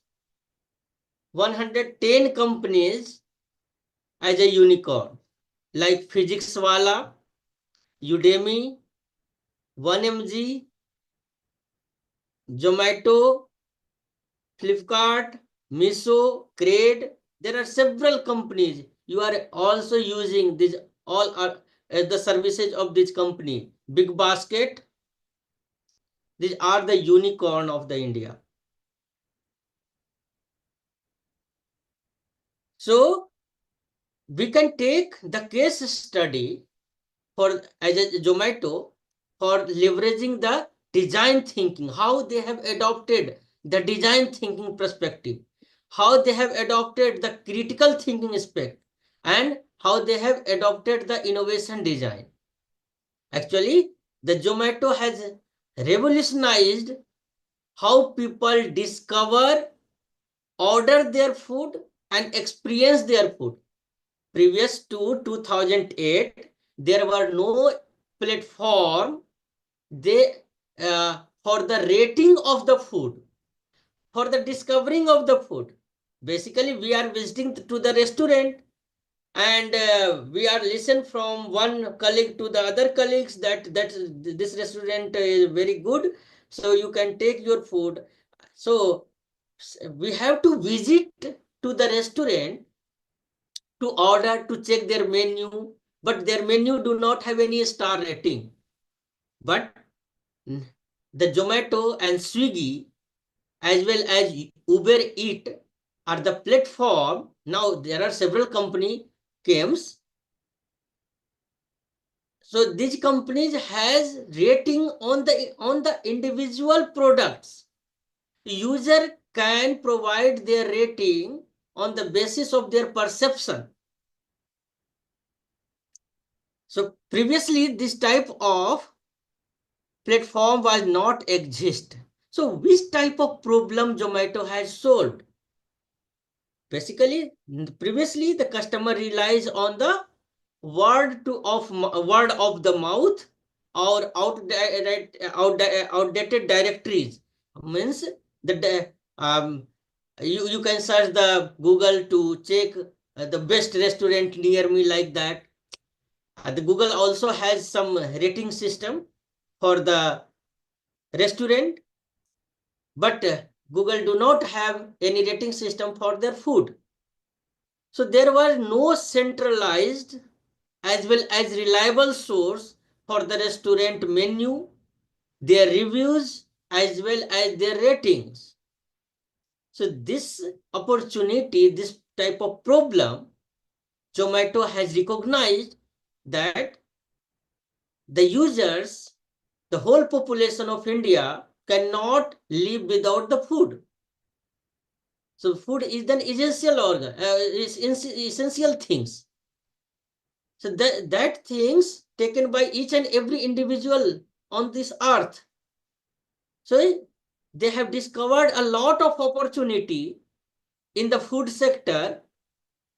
110 companies as a unicorn, like Physics Wala, Udemy, 1mg, Zomato, Flipkart, Miso, Crate. There are several companies. You are also using these, all are as the services of this company. Big Basket. These are the unicorn of the India. So we can take the case study for as a Zomato for leveraging the design thinking, how they have adopted the design thinking perspective, how they have adopted the critical thinking aspect, and how they have adopted the innovation design. Actually, the Zomato has revolutionized how people discover, order their food, and experience their food. Previous to 2008, there were no platform, they for the rating of the food, for the discovering of the food. Basically, we are visiting to the restaurant, and we are listen from one colleague to the other colleagues that this restaurant is very good, so you can take your food. So we have to visit to the restaurant to order, to check their menu, but their menu do not have any star rating. But the Zomato and Swiggy as well as Uber Eat are the platform. Now there are several company comes. So these companies has rating on the individual products. User can provide their rating on the basis of their perception. So previously this type of platform was not exist. So which type of problem Zomato has solved? Basically, previously the customer relies on the word of the mouth or outdated directories. Means the you can search the Google to check the best restaurant near me, like that. The Google also has some rating system for the restaurant, but Google do not have any rating system for their food. So there was no centralized as well as reliable source for the restaurant menu, their reviews, as well as their ratings. So this opportunity, this type of problem, Zomato has recognized that the users, the whole population of India cannot live without the food. So food is an essential organ, essential things. So that things taken by each and every individual on this earth. So they have discovered a lot of opportunity in the food sector,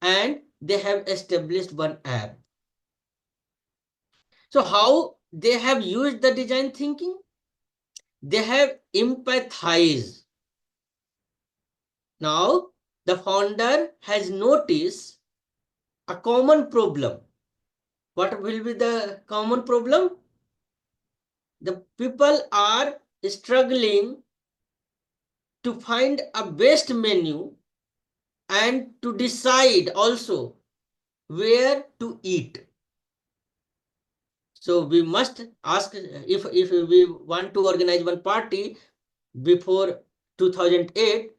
and they have established one app. So how they have used the design thinking? They have empathized. Now the founder has noticed a common problem. What will be the common problem? The people are struggling to find a best menu and to decide also where to eat. So we must ask, if we want to organize one party before 2008,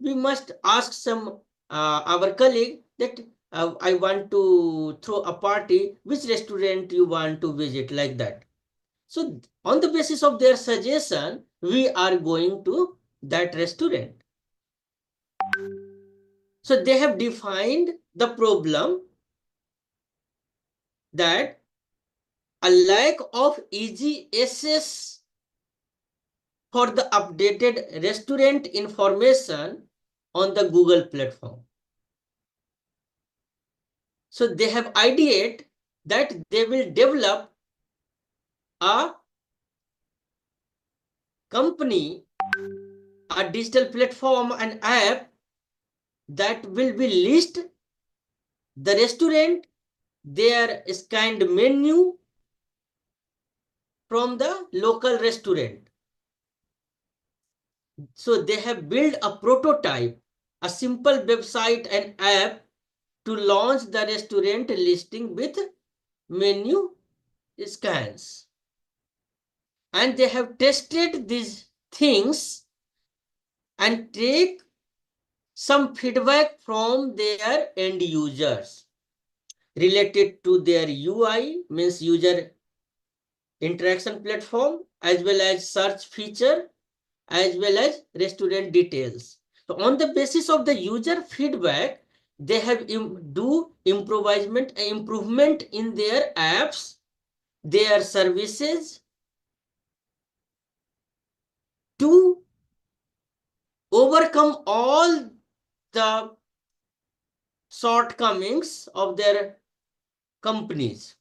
we must ask some our colleague that I want to throw a party, which restaurant you want to visit, like that. So on the basis of their suggestion, we are going to that restaurant. So they have defined the problem that a lack of easy access for the updated restaurant information on the Google platform. So they have ideated that they will develop a company, a digital platform, an app that will be list the restaurant, their scanned menu from the local restaurant. So they have built a prototype, a simple website and app to launch the restaurant listing with menu scans. And they have tested these things and take some feedback from their end users related to their UI, means user interaction platform, as well as search feature, as well as restaurant details. So on the basis of the user feedback, they have do improvement in their apps, their services, to overcome all the shortcomings of their companies.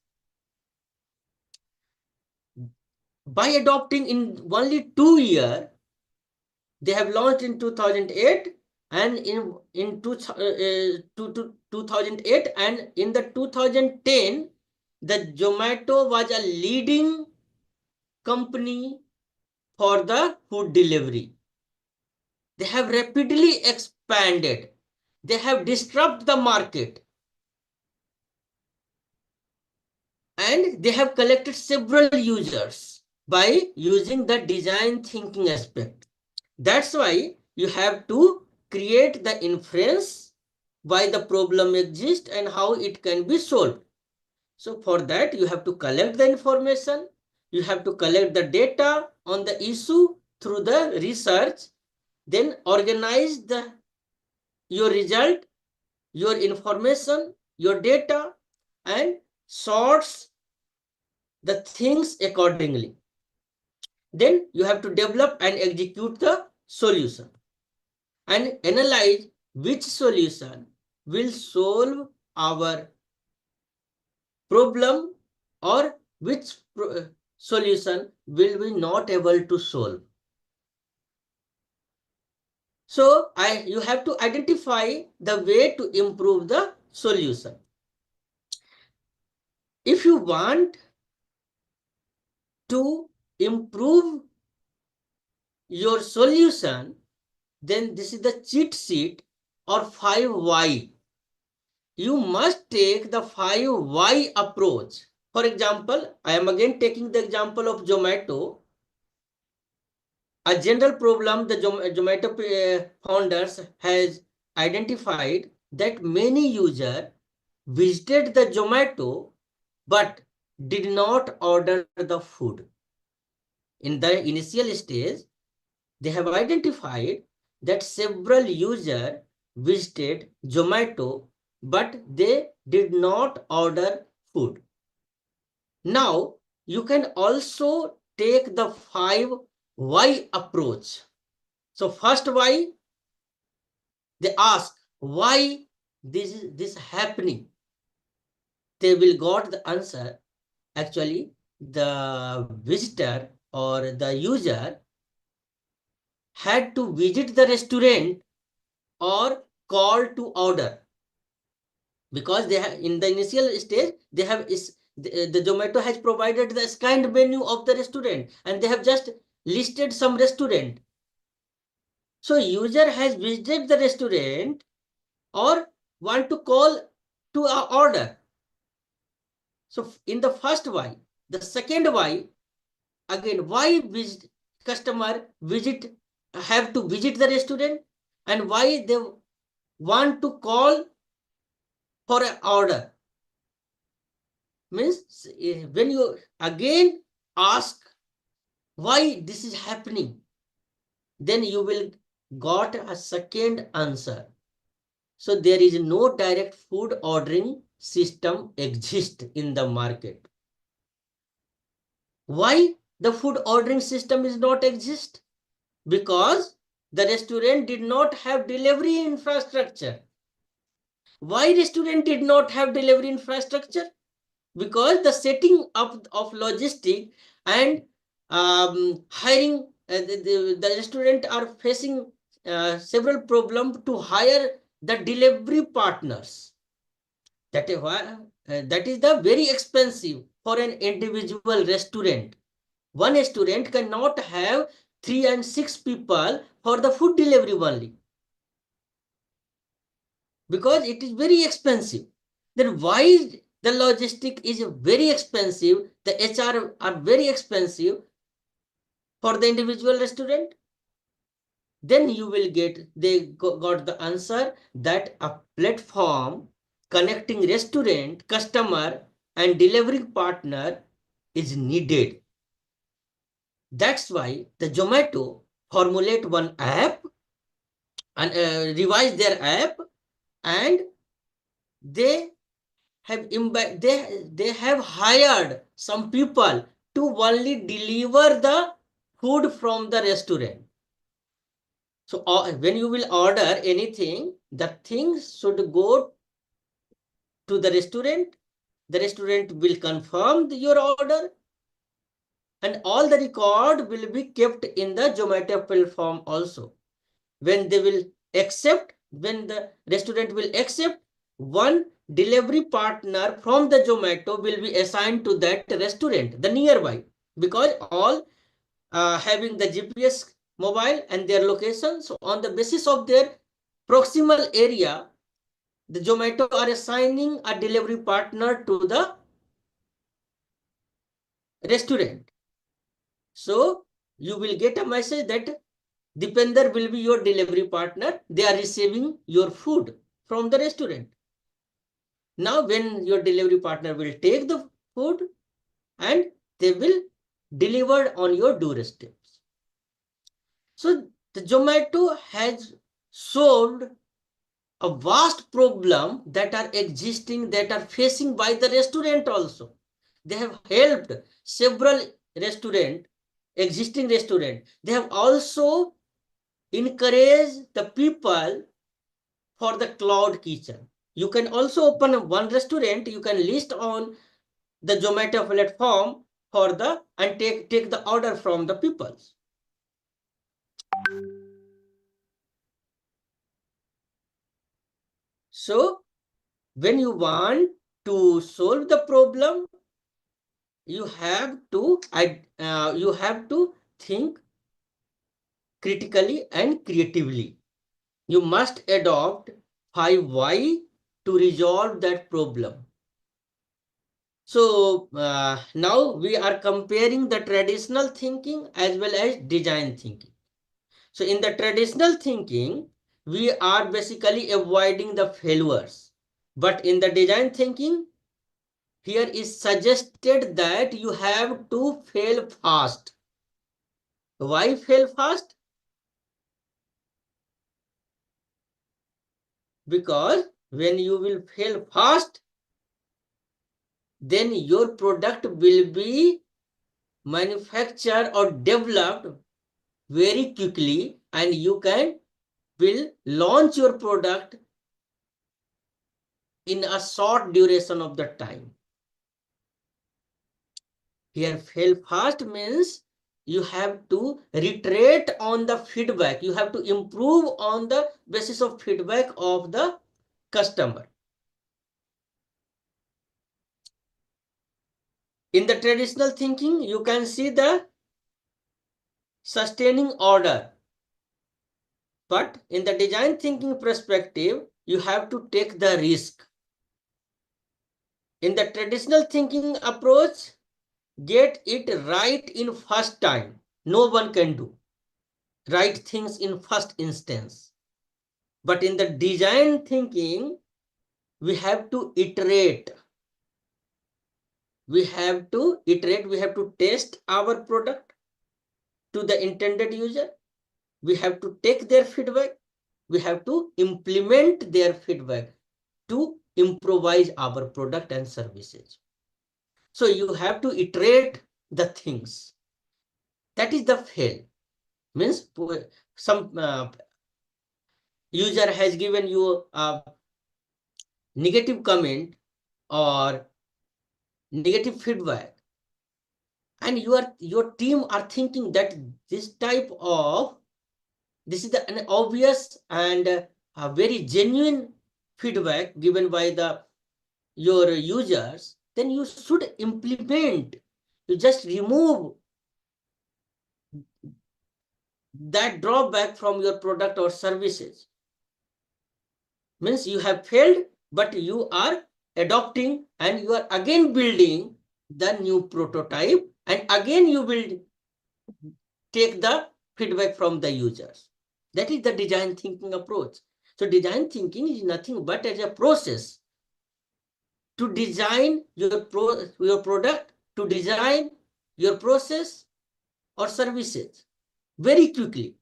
by adopting in only 2 years, they have launched in 2008 and in 2008 and in the 2010, the Zomato was a leading company for the food delivery. They have rapidly expanded. They have disrupted the market. And they have collected several users by using the design thinking aspect. That's why you have to create the inference why the problem exists and how it can be solved. So for that, you have to collect the information. You have to collect the data on the issue through the research, then organize your result, your information, your data, and source the things accordingly. Then you have to develop and execute the solution and analyze which solution will solve our problem or which solution will we not able to solve. So you have to identify the way to improve the solution. If you want to improve your solution, then this is the cheat sheet or 5 why. You must take the 5 why approach. For example, I am again taking the example of Zomato. A general problem the Zomato founders has identified that many users visited the Zomato but did not order the food. In the initial stage, they have identified that several users visited Zomato, but they did not order food. Now, you can also take the 5 why approach. So first why, they ask why this is happening. They will got the answer. Actually, the visitor or the user had to visit the restaurant or call to order, because they have in the initial stage they have the Zomato has provided the scanned menu of the restaurant and they have just listed some restaurant. So user has visited the restaurant or want to call to order. So in the first why, the second why, again why customer have to visit the restaurant and why they want to call for an order. Means when you again ask why this is happening, then you will got a second answer. So there is no direct food ordering system exist in the market. Why the food ordering system is not exist? Because the restaurant did not have delivery infrastructure. Why restaurant did not have delivery infrastructure? Because the setting up of logistic and hiring the restaurant are facing several problems to hire the delivery partners. That is why that is the very expensive for an individual restaurant. One restaurant cannot have 3 and 6 people for the food delivery only, because it is very expensive. Then why the logistic is very expensive, the HR are very expensive for the individual restaurant? Then you will get, they got the answer that a platform connecting restaurant, customer and delivery partner is needed. That's why the Zomato formulate one app and revise their app, and they have they have hired some people to only deliver the food from the restaurant. So when you will order anything, the things should go to the restaurant will confirm your order, and all the record will be kept in the Zomato platform also. When they will accept, when the restaurant will accept, one delivery partner from the Zomato will be assigned to that restaurant, the nearby, because all having the GPS mobile and their location. So on the basis of their proximal area, the Zomato are assigning a delivery partner to the restaurant. So you will get a message that Dipender will be your delivery partner. They are receiving your food from the restaurant. Now, when your delivery partner will take the food and they will deliver on your doorstep. So the Zomato has solved a vast problem that are existing, that are facing by the restaurant also. They have helped several existing restaurant. They have also encouraged the people for the cloud kitchen. You can also open one restaurant, you can list on the Zomato platform for the and take the order from the people. So when you want to solve the problem, you have to think critically and creatively. You must adopt 5 why to resolve that problem. So now we are comparing the traditional thinking as well as design thinking. So in the traditional thinking, we are basically avoiding the failures. But in the design thinking, here is suggested that you have to fail fast. Why fail fast? Because when you will fail fast, then your product will be manufactured or developed very quickly, and you will launch your product in a short duration of the time. Here, fail fast means you have to reiterate on the feedback. You have to improve on the basis of feedback of the customer. In the traditional thinking, you can see the sustaining order. But in the design thinking perspective, you have to take the risk. In the traditional thinking approach, get it right in first time. No one can do right things in first instance. But in the design thinking, we have to iterate. We have to test our product to the intended user. We have to take their feedback. We have to implement their feedback to improvise our product and services. So you have to iterate the things. That is the fail. Means some user has given you a negative comment or negative feedback, and your team are thinking that this is an obvious and a very genuine feedback given by your users, then you should implement. You just remove that drawback from your product or services. Means you have failed, but you are adopting and you are again building the new prototype, and again you will take the feedback from the users. That is the design thinking approach. So design thinking is nothing but as a process to design your product, to design your process or services very quickly.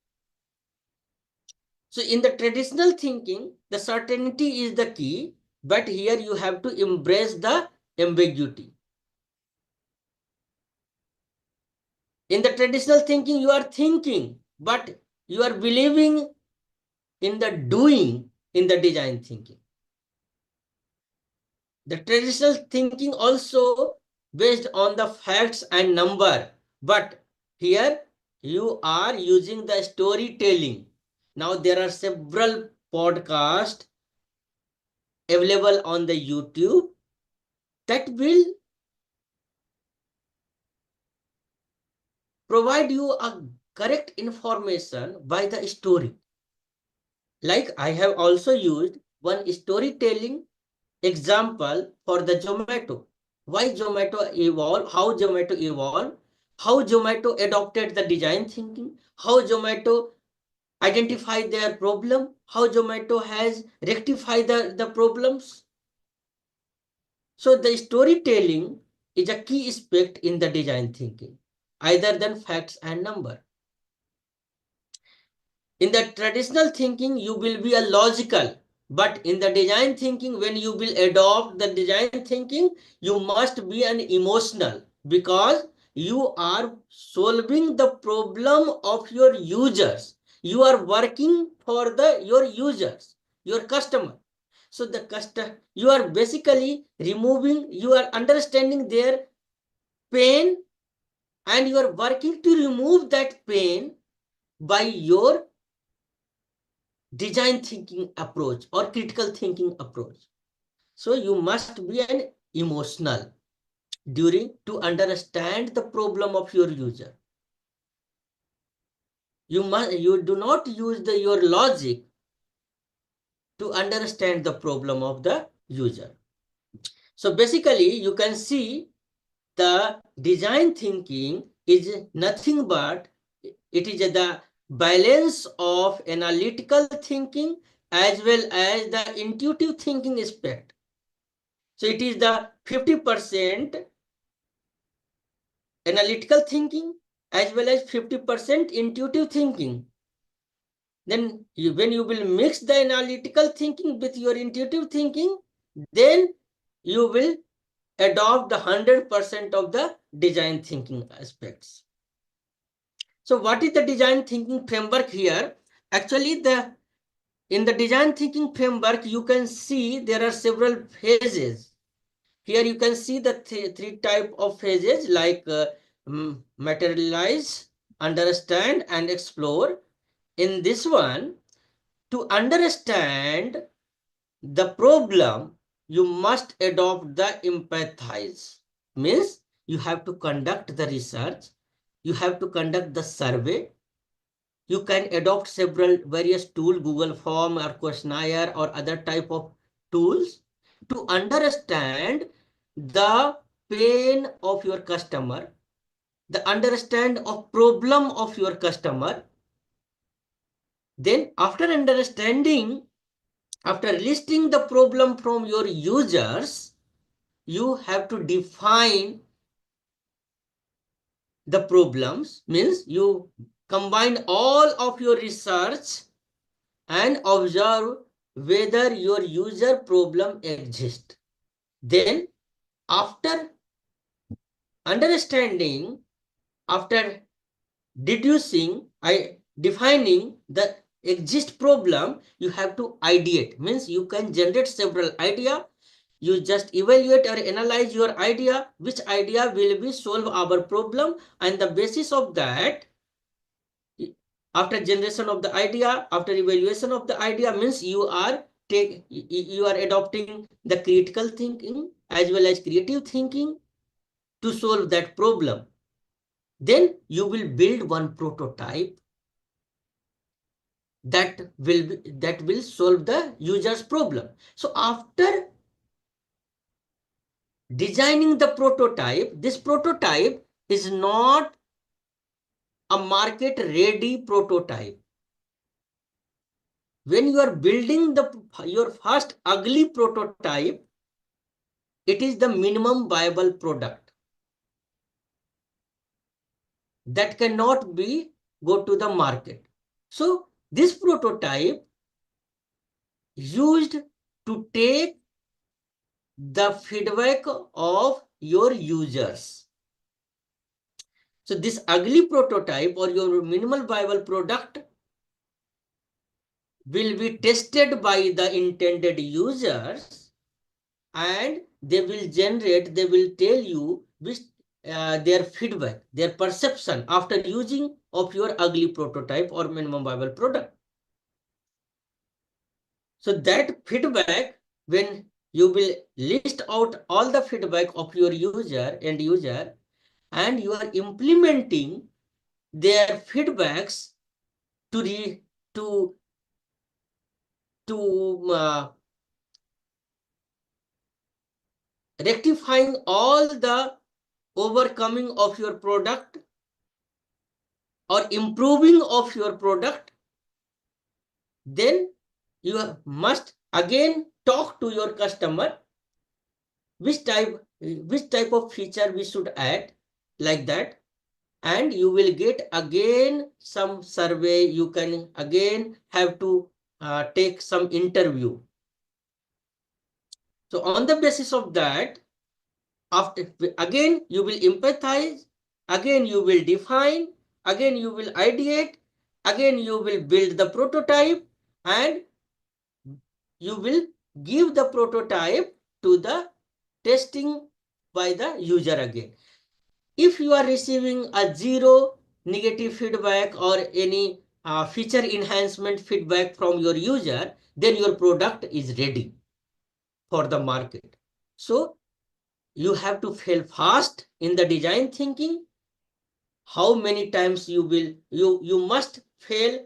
So in the traditional thinking, the certainty is the key, but here you have to embrace the ambiguity. In the traditional thinking, you are thinking, but you are believing in the doing in the design thinking. The traditional thinking also based on the facts and number, But here you are using the storytelling. Now there are several podcasts available on the YouTube that will provide you a correct information by the story. Like I have also used one storytelling example for the Zomato. Why Zomato evolved, how Zomato evolved, how Zomato adopted the design thinking, how Zomato identified their problem, how Zomato has rectified the problems. So the storytelling is a key aspect in the design thinking, either than facts and number. In the traditional thinking, you will be a logical, but in the design thinking, when you will adopt the design thinking, you must be an emotional, because you are solving the problem of your users. You are working for your users, your customer. So you are basically removing, you are understanding their pain, and you are working to remove that pain by your design thinking approach or critical thinking approach. So you must be an emotional to understand the problem of your user. You do not use your logic to understand the problem of the user. So basically you can see the design thinking is nothing but it is the balance of analytical thinking as well as the intuitive thinking aspect. So it is the 50% analytical thinking as well as 50% intuitive thinking. Then when you will mix the analytical thinking with your intuitive thinking, then you will adopt the 100% of the design thinking aspects. So what is the design thinking framework here? Actually, in the design thinking framework, you can see there are several phases. Here you can see the three type of phases like materialize, understand, and explore. In this one, to understand the problem, you must adopt the empathize. Means you have to conduct the research, you have to conduct the survey. You can adopt several various tools, Google Form or questionnaire or other type of tools to understand the pain of your customer, the understand of problem of your customer. Then after understanding, after listing the problem from your users, you have to define the problems. Means you combine all of your research and observe whether your user problem exists. Then after understanding, after defining the exist problem, you have to ideate. Means you can generate several idea. You just evaluate or analyze your idea, which idea will be solve our problem, and the basis of that, after generation of the idea, after evaluation of the idea, means you are adopting the critical thinking as well as creative thinking to solve that problem. Then you will build one prototype that will solve the user's problem. So after designing the prototype, this prototype is not a market ready prototype. When you are building your first ugly prototype, it is the minimum viable product that cannot be go to the market. So this prototype used to take the feedback of your users. So this ugly prototype or your minimal viable product will be tested by the intended users, and they will tell you which their feedback, their perception after using of your ugly prototype or minimum viable product. So that feedback, when you will list out all the feedback of your end user, and you are implementing their feedbacks to rectifying all the overcoming of your product or improving of your product, then you must again talk to your customer which type of feature we should add, like that, and you will get again some survey. You can again have to take some interview. So on the basis of that, after again you will empathize, again you will define, again you will ideate, again you will build the prototype, and you will give the prototype to the testing by the user again. If you are receiving a zero negative feedback or any feature enhancement feedback from your user, then your product is ready for the market. So you have to fail fast in the design thinking. How many times you must fail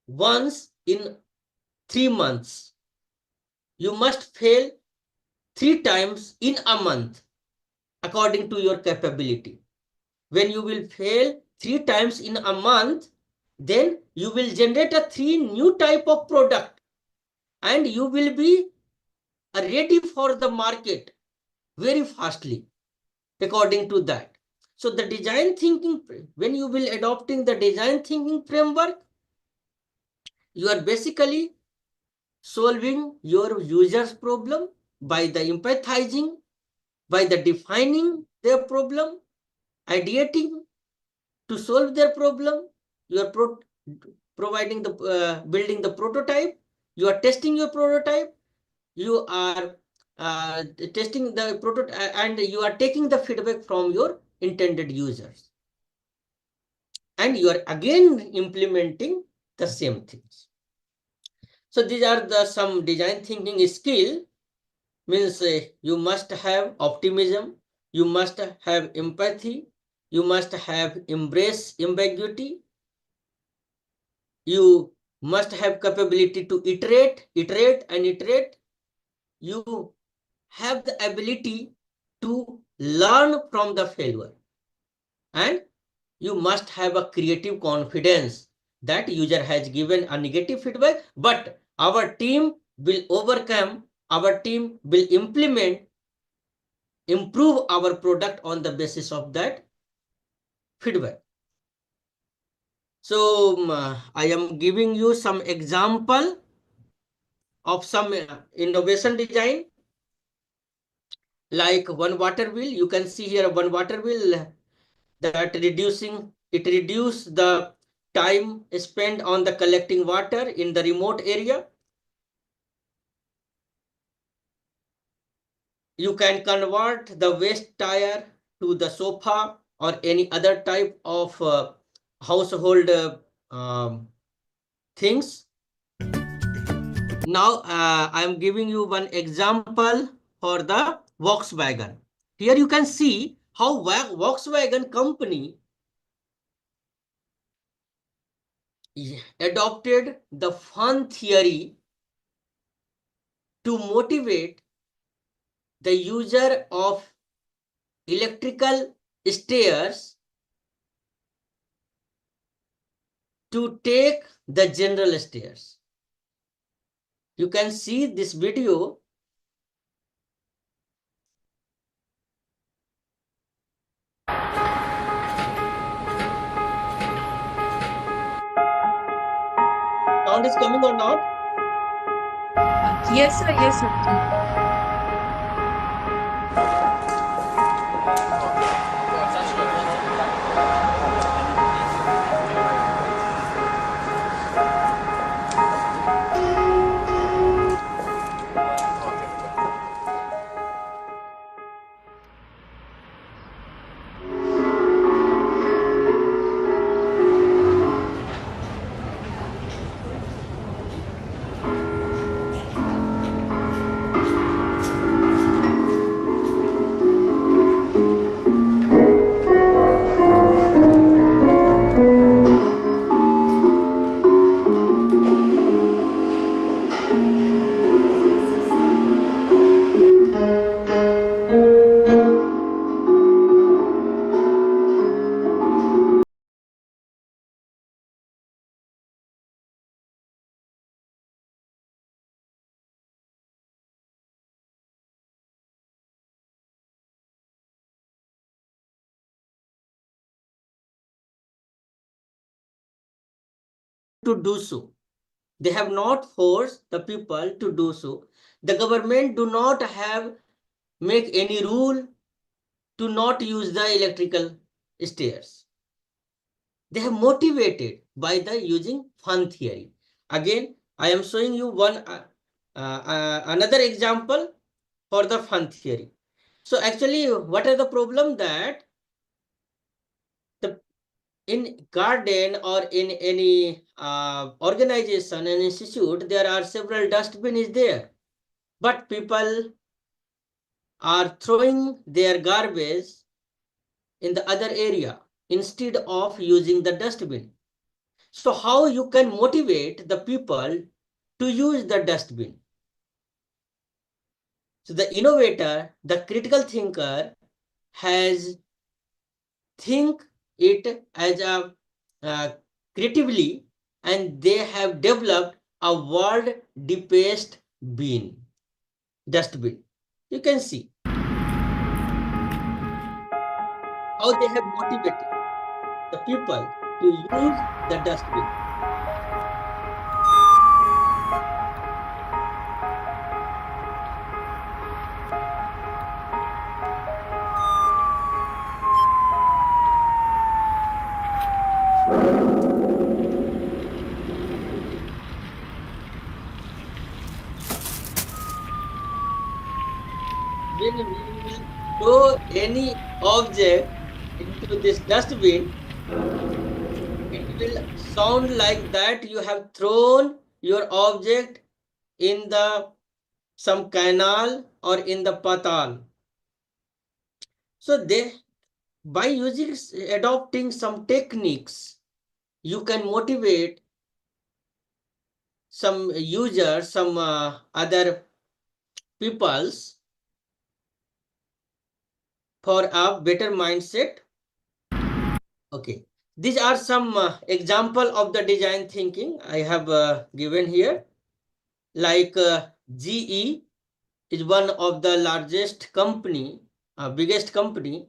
once in 3 months. You must fail 3 times in a month according to your capability. When you will fail 3 times in a month, then you will generate a 3 new type of product and you will be ready for the market very fastly according to that. So the design thinking, when you will adopting the design thinking framework, you are basically solving your user's problem by the empathizing, by the defining their problem, ideating to solve their problem. You are providing the building the prototype, you are testing your prototype, you are testing the prototype, and you are taking the feedback from your intended users, and you are again implementing the same things. So these are the some design thinking skill. Means you must have optimism, you must have empathy, you must have embrace ambiguity, you must have capability to iterate and iterate. You have the ability to learn from the failure, and you must have a creative confidence that user has given a negative feedback, but our team will overcome, our team will implement, improve our product on the basis of that feedback. So I am giving you some example of some innovation design, like one water wheel. You can see here one water wheel that reduce the time spent on the collecting water in the remote area. You can convert the waste tire to the sofa or any other type of household things. Now I am giving you one example for the Volkswagen. Here you can see how Volkswagen company adopted the fun theory to motivate the user of electrical stairs to take the general stairs. You can see this video. Sound is coming or not? Yes, sir. Yes, sir. to do so. They have not forced the people to do so. The government do not have make any rule to not use the electrical stairs. They have motivated by the using fun theory. Again, I am showing you another example for the fun theory. So actually, what is the problem that in garden or in any organization and institute, there are several dustbins there, but people are throwing their garbage in the other area instead of using the dustbin. So how you can motivate the people to use the dustbin? So the innovator, the critical thinker has think it as a creatively, and they have developed a world deepest dustbin. You can see how they have motivated the people to use the dustbin. When we will throw any object into this dustbin, it will sound like that you have thrown your object in the some canal or in the patal. So they, by adopting some techniques, you can motivate some users, some other peoples for a better mindset. Okay, these are some example of the design thinking I have given here. Like GE is one of the largest company, biggest company,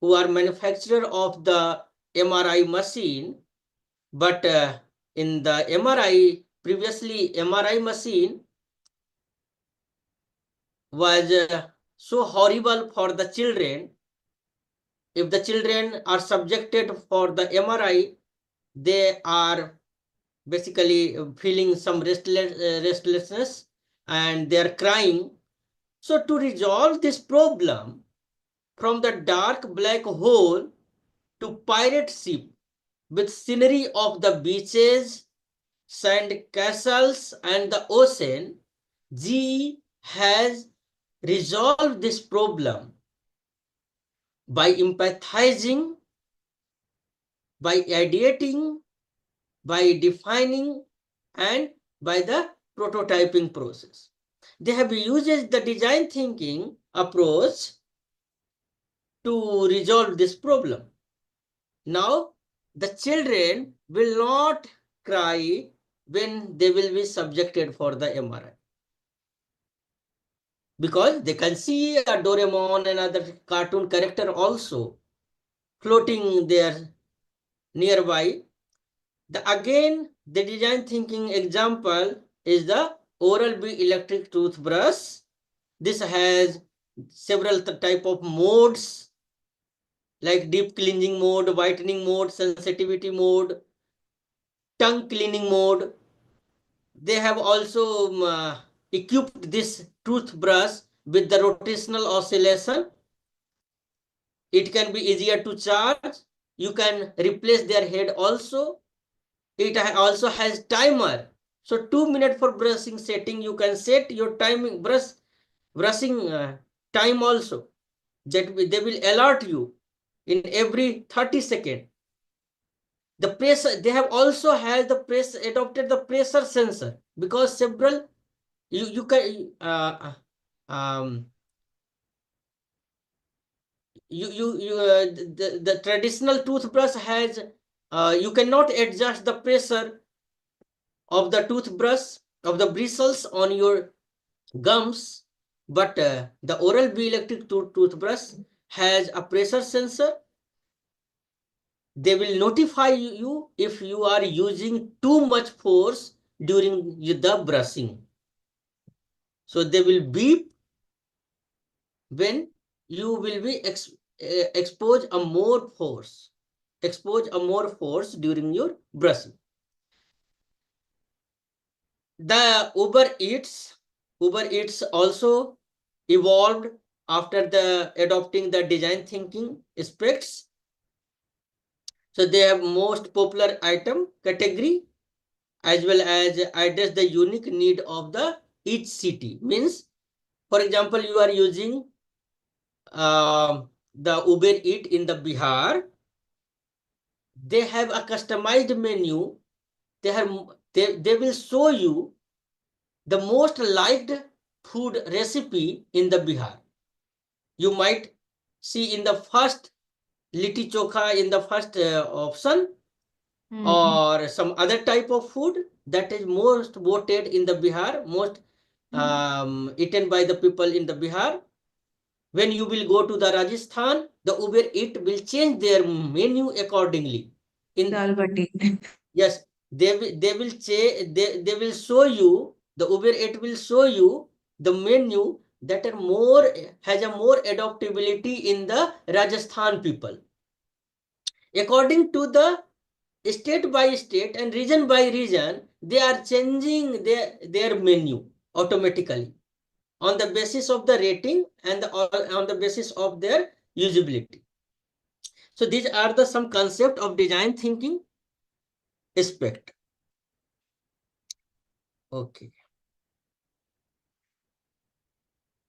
who are manufacturer of the MRI machine. But in the MRI, previously MRI machine was so horrible for the children. If the children are subjected for the MRI, they are basically feeling some restlessness and they are crying. So to resolve this problem, from the dark black hole to pirate ship with scenery of the beaches, sand castles and the ocean, GE has resolved this problem by empathizing, by ideating, by defining, and by the prototyping process. They have used the design thinking approach to resolve this problem. Now, the children will not cry when they will be subjected for the MRI, because they can see a Doraemon and other cartoon character also floating there nearby. Again, the design thinking example is the Oral-B electric toothbrush. This has several type of modes, like deep cleansing mode, whitening mode, sensitivity mode, tongue cleaning mode. They have also equipped this toothbrush with the rotational oscillation. It can be easier to charge. You can replace their head also. It also has timer. So 2 minutes for brushing setting, you can set your timing brushing time also. That they will alert you in every 30 seconds. The pressure, they have also had the pressure, adopted the pressure sensor, because several you can the traditional toothbrush has you cannot adjust the pressure of the toothbrush of the bristles on your gums, but the Oral-B electric toothbrush has a pressure sensor. they will notify you if you are using too much force during the brushing. So they will beep when you will be expose a more force during your brushing. The Uber Eats also evolved after the adopting the design thinking aspects. So they have most popular item category as well as address the unique need of the each city. Means, for example, you are using the Uber Eat in the Bihar. They have a customized menu. They will show you the most liked food recipe in the Bihar. You might see in the first litti chokha in the first option, or some other type of food that is most voted in the Bihar, most eaten by the people in the Bihar. When you will go to the Rajasthan, the Uber Eat will change their menu accordingly. In Dal bati. Yes, they will show you, the Uber Eat will show you the menu that are more has a more adaptability in the Rajasthan people. According to the state by state and region by region, they are changing their menu automatically on the basis of the rating and on the basis of their usability. So these are the some concept of design thinking aspect. Okay.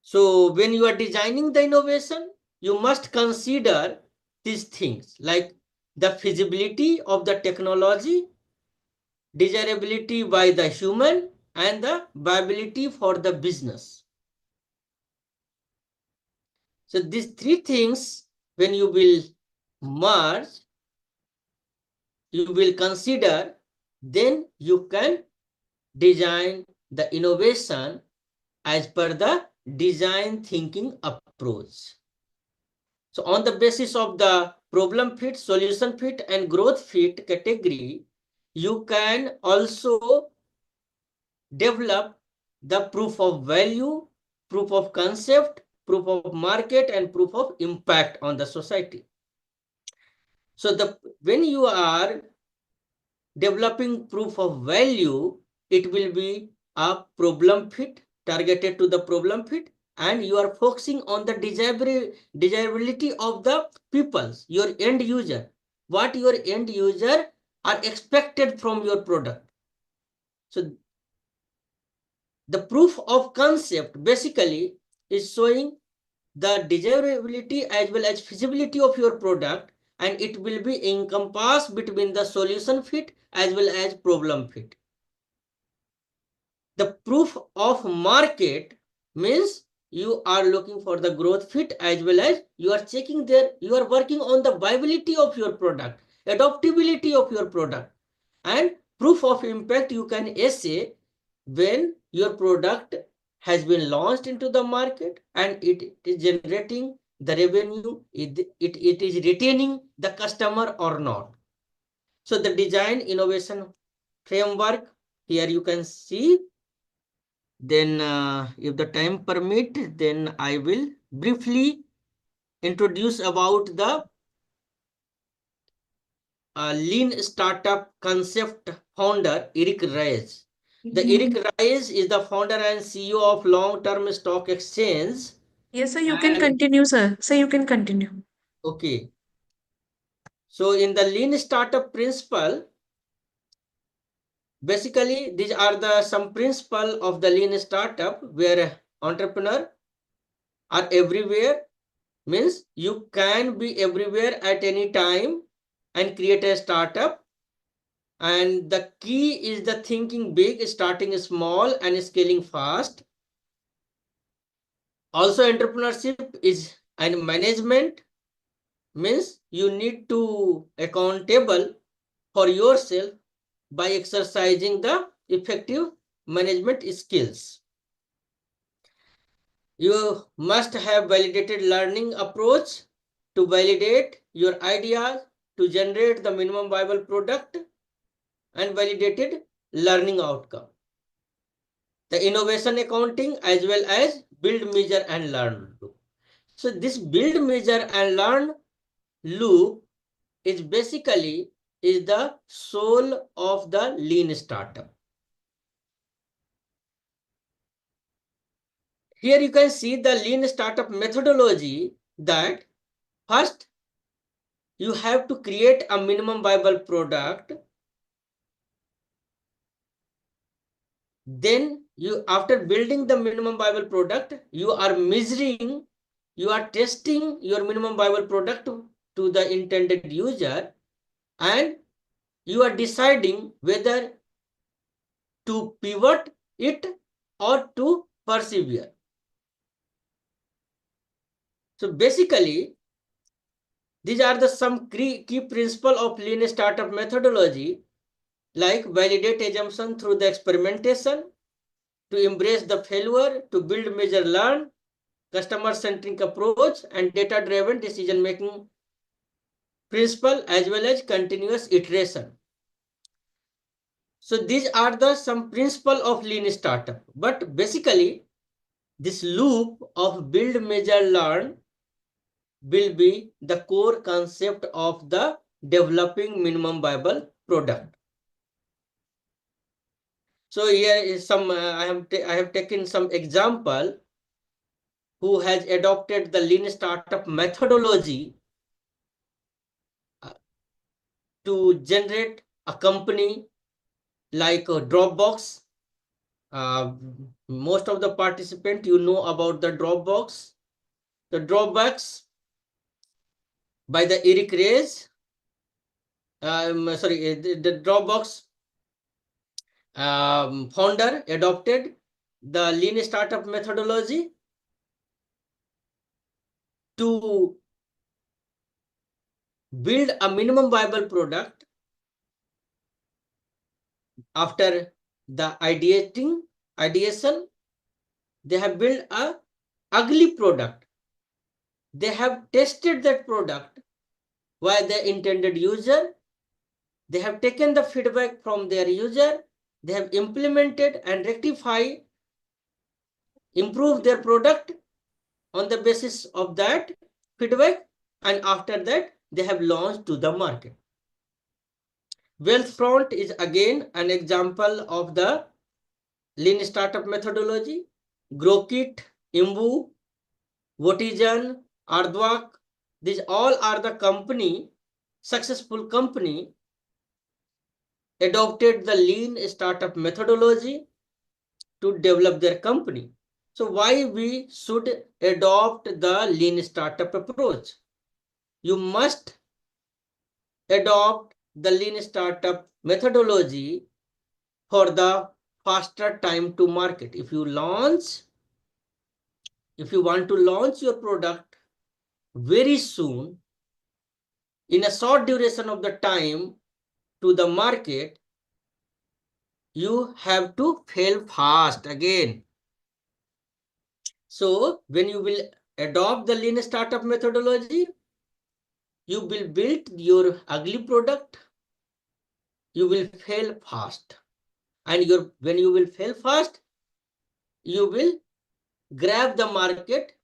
So when you are designing the innovation, you must consider these things like the feasibility of the technology, desirability by the human, and the viability for the business. So these three things, when you will merge, you will consider, then you can design the innovation as per the design thinking approach. So on the basis of the problem fit, solution fit, and growth fit category, you can also develop the proof of value, proof of concept, proof of market, and proof of impact on the society. So when you are developing proof of value, it will be a problem fit, targeted to the problem fit, and you are focusing on the desirability of the peoples, your end user, what your end user are expected from your product. So the proof of concept basically is showing the desirability as well as feasibility of your product, and it will be encompassed between the solution fit as well as problem fit. The proof of market means you are looking for the growth fit as well as you are checking there, you are working on the viability of your product, adaptability of your product. And proof of impact you can say when your product has been launched into the market and it is generating the revenue, it is retaining the customer or not. So the design innovation framework, here you can see. Then if the time permit, then I will briefly introduce about the lean startup concept founder, Eric Ries. The Eric Ries is the founder and CEO of Long-Term Stock Exchange. Yes, sir, you can continue, sir. Sir, you can continue. Okay. So in the lean startup principle, basically these are the some principle of the lean startup where entrepreneur are everywhere, means you can be everywhere at any time and create a startup. And the key is the thinking big, starting small and scaling fast. Also entrepreneurship is and management, means you need to accountable for yourself by exercising the effective management skills. You must have validated learning approach to validate your ideas, to generate the minimum viable product and validated learning outcome. The innovation accounting as well as build, measure and learn loop. So this build, measure and learn loop is basically the soul of the lean startup. Here you can see the lean startup methodology that first you have to create a minimum viable product. Then you, after building the minimum viable product, you are measuring, you are testing your minimum viable product to the intended user, and you are deciding whether to pivot it or to persevere. So basically, these are the some key principle of lean startup methodology, like validate assumption through the experimentation, to embrace the failure, to build, measure, learn, customer-centric approach, and data-driven decision-making principle, as well as continuous iteration. So these are the some principle of lean startup. But basically, this loop of build, measure, learn will be the core concept of the developing minimum viable product. So here is some, I have taken some example who has adopted the lean startup methodology to generate a company like Dropbox. Most of the participants, you know about the Dropbox. The Dropbox by the Eric Ries. The Dropbox founder adopted the lean startup methodology to build a minimum viable product. After the ideation, they have built a ugly product. They have tested that product by the intended user. They have taken the feedback from their user. They have implemented and rectified, improved their product on the basis of that feedback. And after that, they have launched to the market. Wealthfront is again an example of the lean startup methodology. Growkit, Imbu, Votijan, Ardwak, these all are the company, successful company, adopted the lean startup methodology to develop their company. So why we should adopt the lean startup approach? You must adopt the lean startup methodology for the faster time to market. If you want to launch your product very soon, in a short duration of the time to the market, you have to fail fast again. So when you will adopt the lean startup methodology, you will build your ugly product, you will fail fast. And when you will fail fast, you will grab the market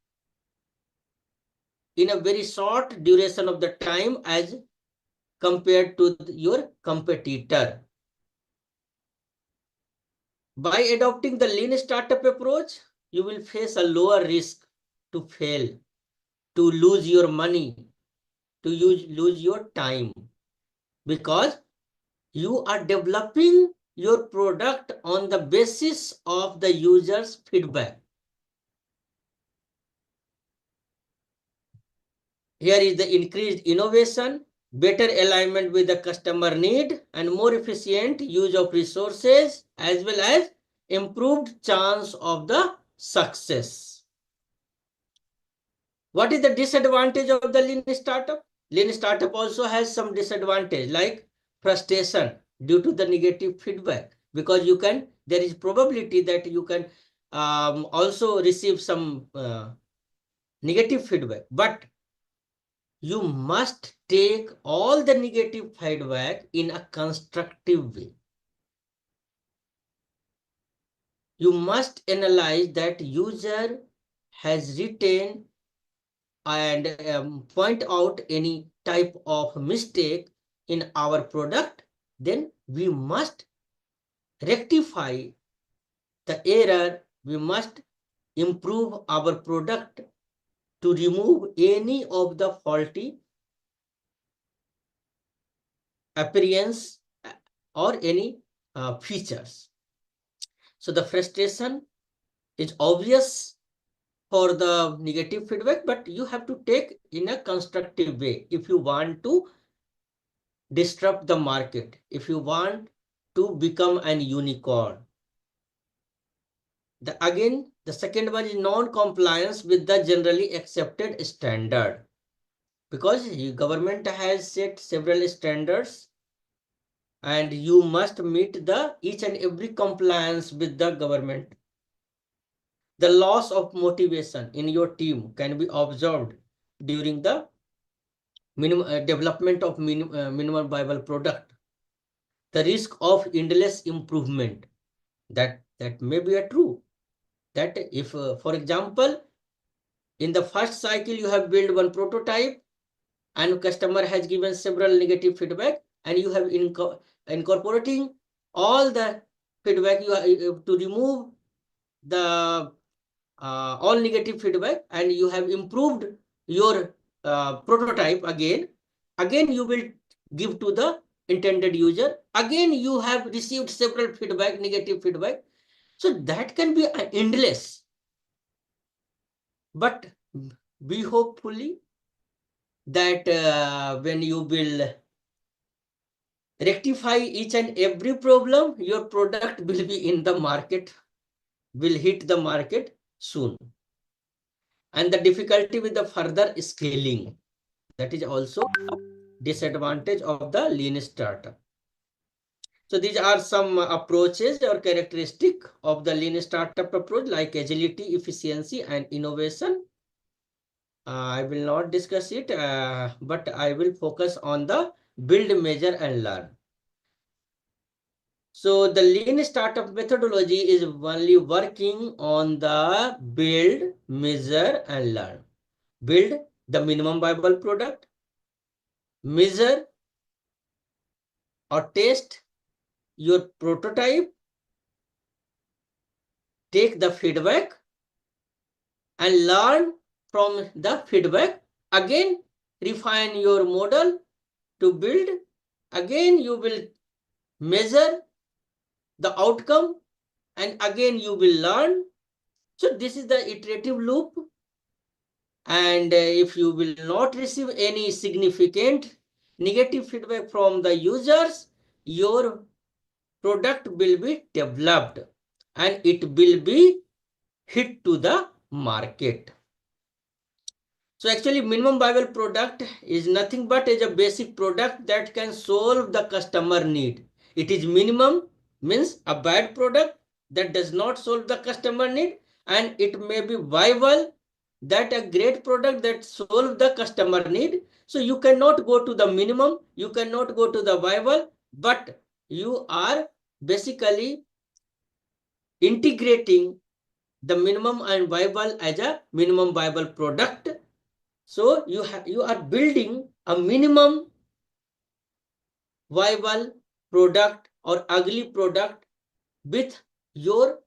in a very short duration of the time as compared to your competitor. By adopting the lean startup approach, you will face a lower risk to fail, to lose your money, to lose your time, because you are developing your product on the basis of the user's feedback. Here is the increased innovation, better alignment with the customer need, and more efficient use of resources, as well as improved chance of the success. What is the disadvantage of the lean startup? Lean startup also has some disadvantage, like frustration due to the negative feedback, because there is probability that you can also receive some negative feedback. But you must take all the negative feedback in a constructive way. You must analyze that user has written and point out any type of mistake in our product. Then we must rectify the error. We must improve our product to remove any of the faulty appearance or any features. So the frustration is obvious for the negative feedback, but you have to take in a constructive way if you want to disrupt the market, if you want to become an unicorn. Again, the second one is non-compliance with the generally accepted standard, because government has set several standards and you must meet the each and every compliance with the government. The loss of motivation in your team can be observed during the development of minimum viable product. The risk of endless improvement, that may be true. That if, for example, in the first cycle you have built one prototype and customer has given several negative feedback, and you have incorporating all the feedback, you have to remove the all negative feedback, and you have improved your prototype again you will give to the intended user. Again, you have received several feedback, negative feedback. So that can be endless. But be hopefully that when you will rectify each and every problem, your product will be in the market, will hit the market soon. And the difficulty with the further scaling, that is also disadvantage of the lean startup. So these are some approaches or characteristic of the lean startup approach, like agility, efficiency, and innovation. I will not discuss it, but I will focus on the build, measure, and learn. So the lean startup methodology is only working on the build, measure, and learn. Build the minimum viable product, measure or test your prototype, take the feedback and learn from the feedback. Again, refine your model to build. Again, you will measure the outcome, and again you will learn. So this is the iterative loop. And if you will not receive any significant negative feedback from the users, your product will be developed and it will be hit to the market. So actually, minimum viable product is nothing but is a basic product that can solve the customer need. It is minimum, means a bad product that does not solve the customer need, and it may be viable, that a great product that solves the customer need. So you cannot go to the minimum, you cannot go to the viable, but you are basically integrating the minimum and viable as a minimum viable product. So you are building a minimum viable product or ugly product with your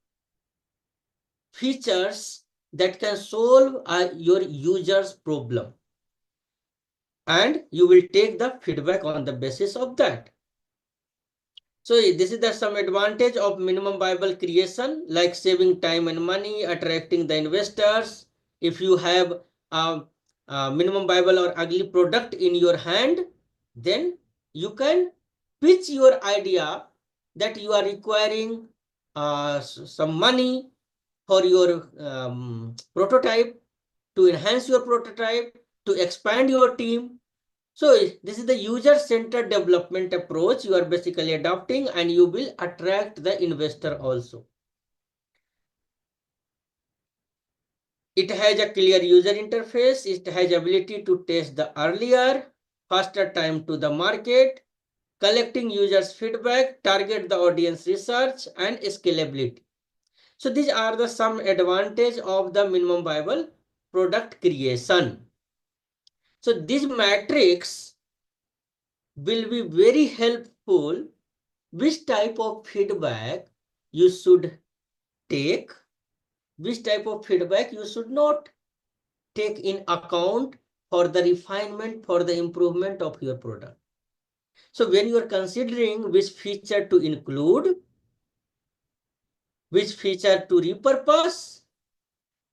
features that can solve your user's problem. And you will take the feedback on the basis of that. So this is the some advantage of minimum viable creation, like saving time and money, attracting the investors. If you have a minimum viable or ugly product in your hand, then you can pitch your idea that you are requiring some money for your prototype, to enhance your prototype, to expand your team. So this is the user-centered development approach you are basically adopting, and you will attract the investor also. It has a clear user interface. It has ability to test the earlier, faster time to the market, collecting users' feedback, target the audience research, and scalability. So these are the some advantage of the minimum viable product creation. So these metrics will be very helpful. Which type of feedback you should take, which type of feedback you should not take in account for the refinement, for the improvement of your product. So when you are considering which feature to include, which feature to repurpose,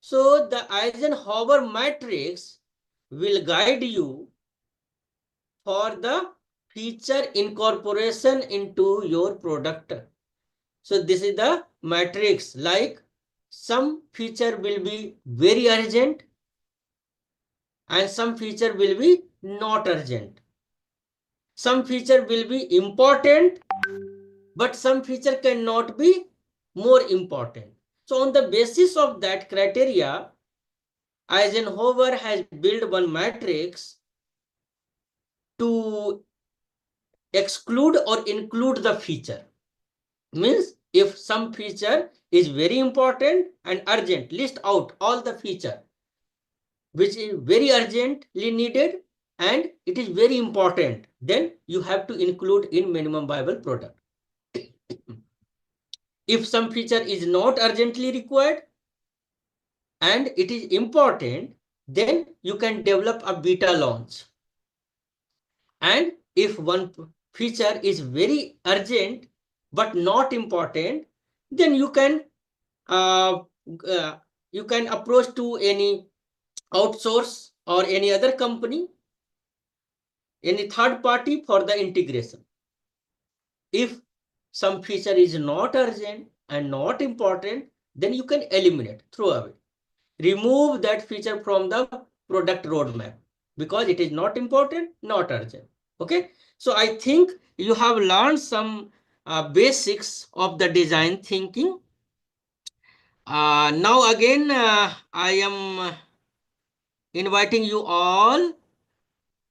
so the Eisenhower matrix will guide you for the feature incorporation into your product. So this is the matrix, like some feature will be very urgent and some feature will be not urgent. Some feature will be important, but some feature cannot be more important. So on the basis of that criteria, Eisenhower has built one matrix to exclude or include the feature. Means if some feature is very important and urgent, list out all the feature which is very urgently needed and it is very important, then you have to include in minimum viable product. If some feature is not urgently required and it is important, then you can develop a beta launch. And if one feature is very urgent but not important, then you can approach to any outsource or any other company, any third party for the integration. If some feature is not urgent and not important, then you can eliminate, throw away, remove that feature from the product roadmap because it is not important, not urgent. Okay, so I think you have learned some basics of the design thinking. Now again, I am inviting you all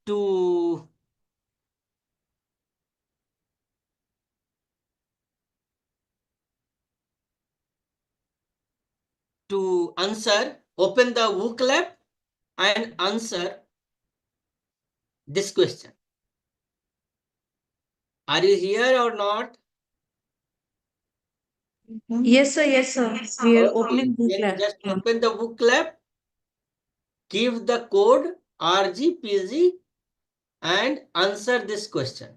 to answer, open the Whook Lab and answer this question. Are you here or not? Yes, sir. Yes, sir. We are Okay, opening book then lab. just open the Whook Lab, give the code RGPG and answer this question.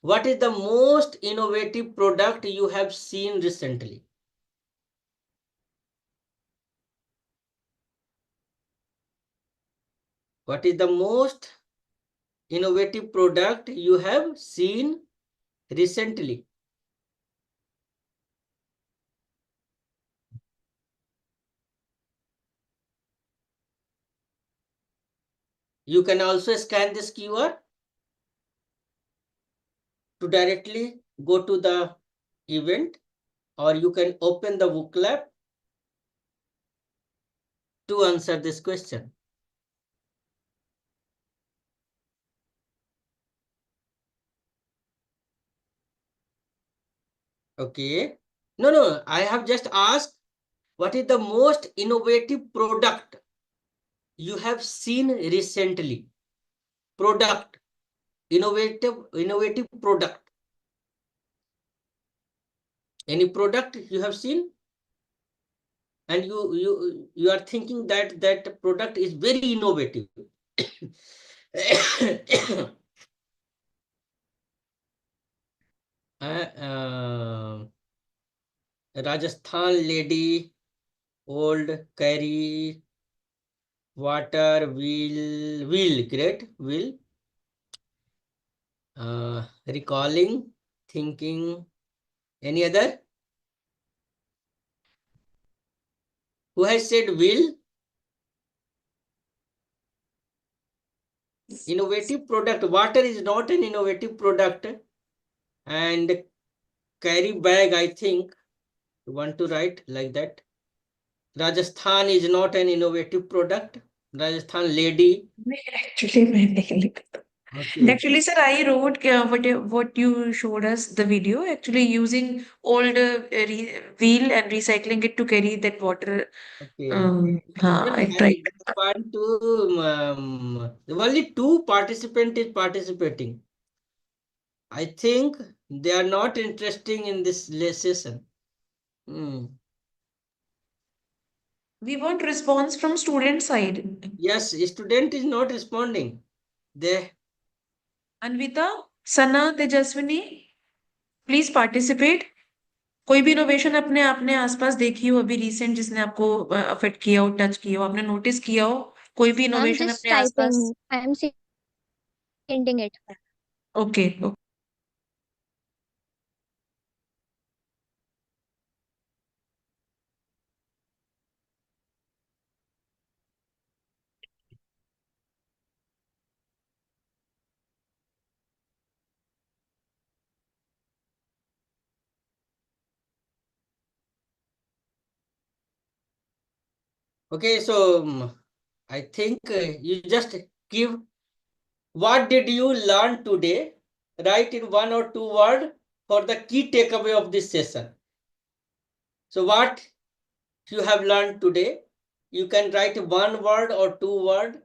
What is the most innovative product you have seen recently? What is the most innovative product you have seen recently? You can also scan this QR to directly go to the event, or you can open the Whook Lab to answer this question. Okay. No, I have just asked, what is the most innovative product you have seen recently? Product, innovative product. Any product you have seen? And you are thinking that that product is very innovative. Rajasthan lady, old carry water wheel, great wheel. Recalling, thinking. Any other? Who has said wheel? Innovative product. Water is not an innovative product. And carry bag, I think you want to write like that. Rajasthan is not an innovative product. Rajasthan lady. Actually, मैं नहीं लिखा. Okay. Actually, sir, I wrote what you showed us the video. Actually, using old wheel and recycling it to carry that water. Okay. I tried. Want to only 2 participant is participating. I think they are not interested in this session. We want response from student side. Yes, student is not responding. They Anvita, Sana, Tejaswini, please participate. कोई भी innovation अपने अपने आसपास देखी हो अभी recent जिसने आपको अफेक्ट किया हो, टच किया हो, आपने नोटिस किया हो, कोई भी I'm इनोवेशन just अपने आसपास. typing. I am sending it. Okay. okay, so I think you just give what did you learn today? Write in 1 or 2 words for the key takeaway of this session. So what you have learned today? You can write 1 word or 2 words.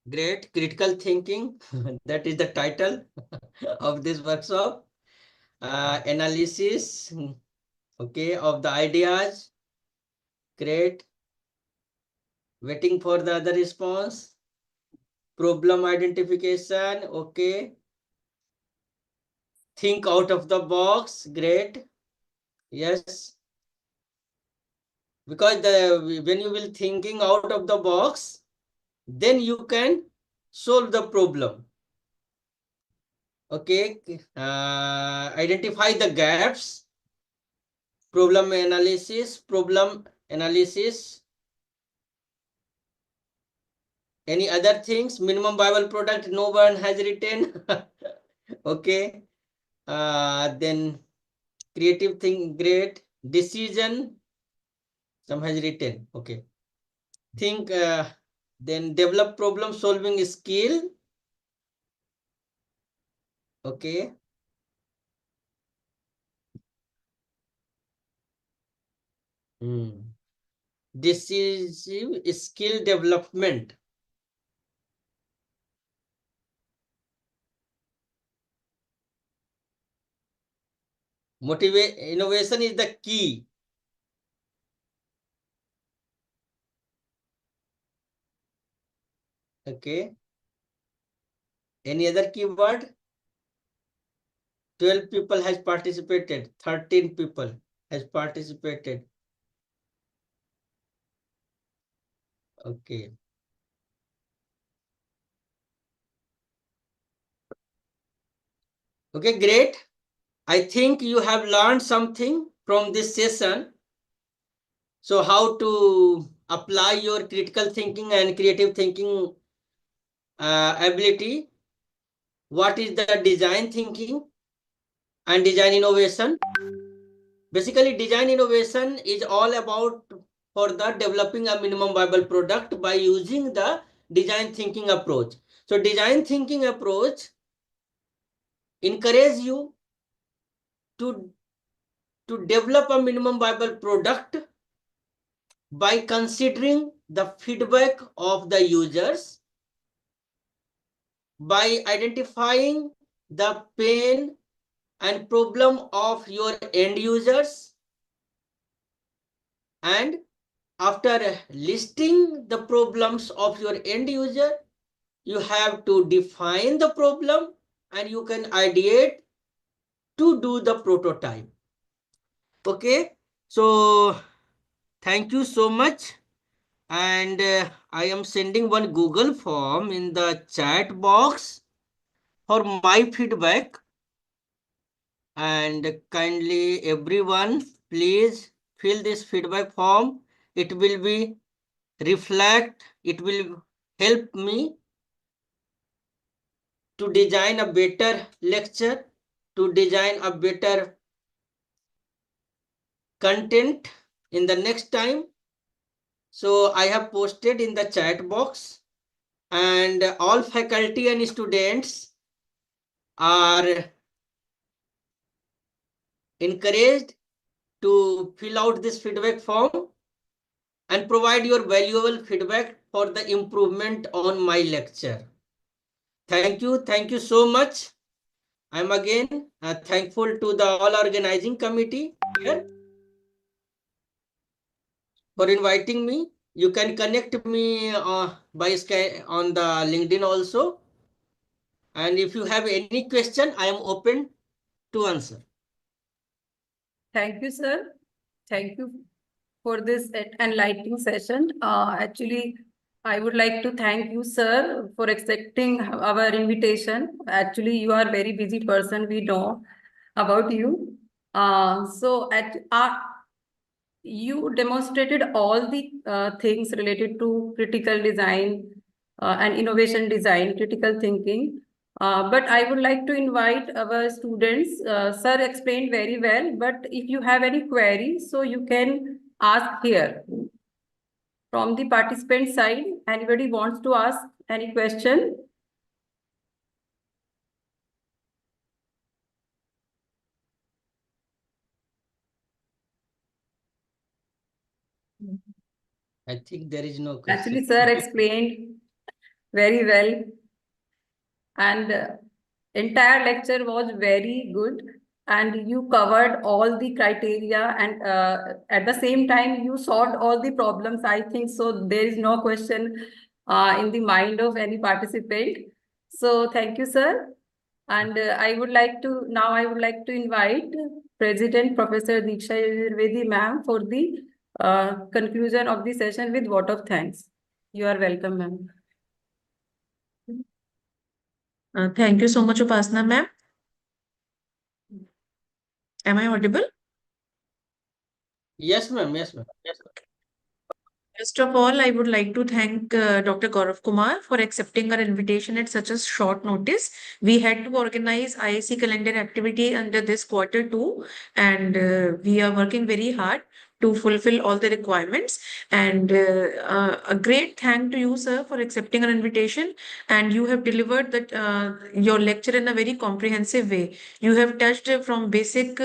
Great, critical thinking. That is the title of this workshop. Analysis, okay, of the ideas. Great. Waiting for the other response. Problem identification, okay. Think out of the box, great. Yes. Because when you will thinking out of the box, then you can solve the problem. Okay. Identify the gaps. Problem analysis. Any other things? Minimum viable product, no one has written. Okay. Then creative thing, great. Decision, some has written. Okay. Think, then develop problem solving skill. Okay. Decisive skill development. Innovation is the key. Okay. Any other keyword? 12 people has participated. 13 people has participated. Okay. Okay, great. I think you have learned something from this session. So how to apply your critical thinking and creative thinking ability. What is the design thinking and design innovation? Basically, design innovation is all about for the developing a minimum viable product by using the design thinking approach. So design thinking approach encourage you to develop a minimum viable product by considering the feedback of the users, by identifying the pain and problem of your end users, and after listing the problems of your end user, you have to define the problem and you can ideate to do the prototype. Okay, so thank you so much. And I am sending one Google form in the chat box for my feedback. And kindly everyone, please fill this feedback form. It will be reflect, it will help me to design a better lecture, to design a better content in the next time. So I have posted in the chat box, and all faculty and students are encouraged to fill out this feedback form and provide your valuable feedback for the improvement on my lecture. Thank you so much. I'm again thankful to the all organizing committee here for inviting me. You can connect me by Skype on the LinkedIn also. And if you have any question, I am open to answer. Thank you, sir. Thank you for this enlightening session. Actually, I would like to thank you, sir, for accepting our invitation. Actually, you are a very busy person. We know about you. You demonstrated all the things related to critical design and innovation design, critical thinking. But I would like to invite our students. Sir explained very well, but if you have any queries, so you can ask here. From the participant side, anybody wants to ask any question? I think there is no question. Actually, sir explained very well, and entire lecture was very good, and you covered all the criteria, and at the same time you solved all the problems. I think so there is no question in the mind of any participant. So thank you, sir. And I would like to invite President Professor Diksha Yajurvedi ma'am for the conclusion of the session with vote of thanks. You are welcome, ma'am. Thank you so much, Upasana ma'am. Am I audible? Yes, ma'am. Yes, ma'am. Yes, ma'am. First of all, I would like to thank Dr. Gaurav Kumar for accepting our invitation at such a short notice. We had to organize IIC calendar activity under this quarter too, and we are working very hard to fulfill all the requirements. And a great thank to you, sir, for accepting our invitation. And you have delivered that your lecture in a very comprehensive way. You have touched from basic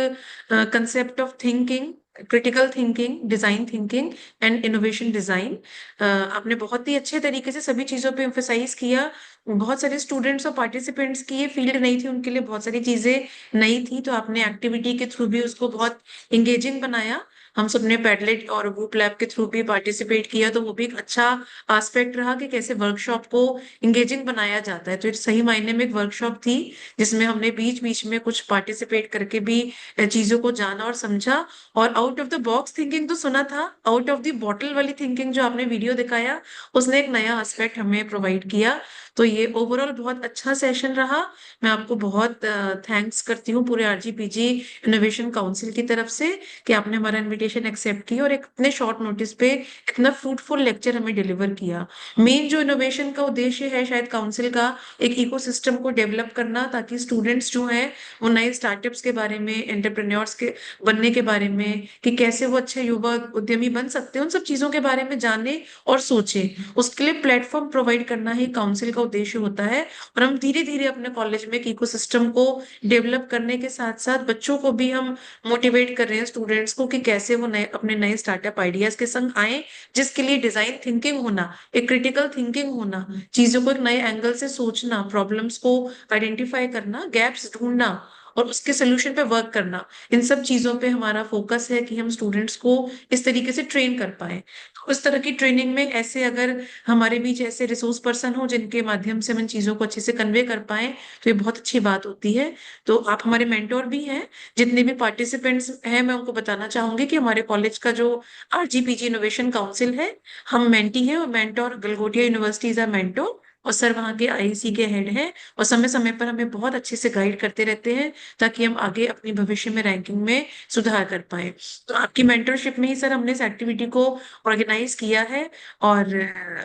concept of thinking, critical thinking, design thinking and innovation design. आपने बहुत ही अच्छे तरीके से सभी चीजों पे emphasise किया। बहुत सारे स्टूडेंट्स और पार्टिसिपेंट्स की ये फील्ड नहीं थी, उनके लिए बहुत सारी चीजें नई थी, तो आपने एक्टिविटी के थ्रू भी उसको बहुत इंगेजिंग बनाया। हम सबने पैडलेट और वूप लैब के थ्रू भी पार्टिसिपेट किया, तो वो भी एक अच्छा एस्पेक्ट रहा कि कैसे वर्कशॉप को इंगेजिंग बनाया जाता है। तो सही मायने में एक वर्कशॉप थी जिसमें हमने बीच बीच में कुछ पार्टिसिपेट करके भी चीजों को जाना और समझा। और out of the box thinking तो सुना था, आउट ऑफ द बॉटल वाली थिंकिंग जो आपने वीडियो दिखाया उसने एक नया एस्पेक्ट हमें प्रोवाइड किया। तो ये ओवरऑल बहुत अच्छा सेशन रहा। मैं आपको बहुत थैंक्स करती हूँ पूरे आरजीपीजी इनोवेशन काउंसिल की तरफ से कि आपने हमारा इनविटेशन एक्सेप्ट किया और एक इतने शॉर्ट नोटिस पे इतना फ्रूटफुल लेक्चर हमें डिलीवर किया। मेन जो इनोवेशन का उद्देश्य है शायद काउंसिल का, एक इकोसिस्टम को डेवलप करना, ताकि स्टूडेंट्स जो हैं वो नए स्टार्टअप्स के बारे में, एंटरप्रेन्योर्स के बनने के बारे में, कि कैसे वो अच्छे युवा उद्यमी बन सकते हैं, उन सब चीजों के बारे में जाने और सोचे। उसके लिए प्लेटफॉर्म प्रोवाइड करना ही काउंसिल का उद्देश्य होता है। और हम धीरे धीरे अपने कॉलेज में एक इकोसिस्टम को डेवलप करने के साथ साथ बच्चों को भी हम मोटिवेट कर रहे हैं, स्टूडेंट्स को, कि कैसे वो अपने नए स्टार्टअप आइडियाज के संग आए, जिसके लिए डिजाइन थिंकिंग होना, एक क्रिटिकल थिंकिंग होना, चीजों को एक नए एंगल से सोचना, प्रॉब्लम्स को आइडेंटिफाई करना, गैप्स ढूंढना और उसके सोल्यूशन पे वर्क करना, इन सब चीजों पे हमारा फोकस है कि हम स्टूडेंट्स को इस तरीके से ट्रेन कर पाए। तो उस तरह की ट्रेनिंग में ऐसे अगर हमारे बीच ऐसे रिसोर्स पर्सन हो जिनके माध्यम से हम इन चीजों को अच्छे से कन्वे कर पाए, तो ये बहुत अच्छी बात होती है। तो आप हमारे मेंटोर भी हैं। जितने भी पार्टिसिपेंट्स हैं मैं उनको बताना चाहूंगी कि हमारे कॉलेज का जो आरजीपीजी इनोवेशन काउंसिल है, हम मेंटी हैं और mentor Galgotia university is a mentor. और सर वहाँ के आईसी के हेड हैं और समय समय पर हमें बहुत अच्छे से गाइड करते रहते हैं ताकि हम आगे अपनी भविष्य में रैंकिंग में सुधार कर पाए। तो आपकी मेंटरशिप में ही सर हमने इस एक्टिविटी को ऑर्गेनाइज किया है और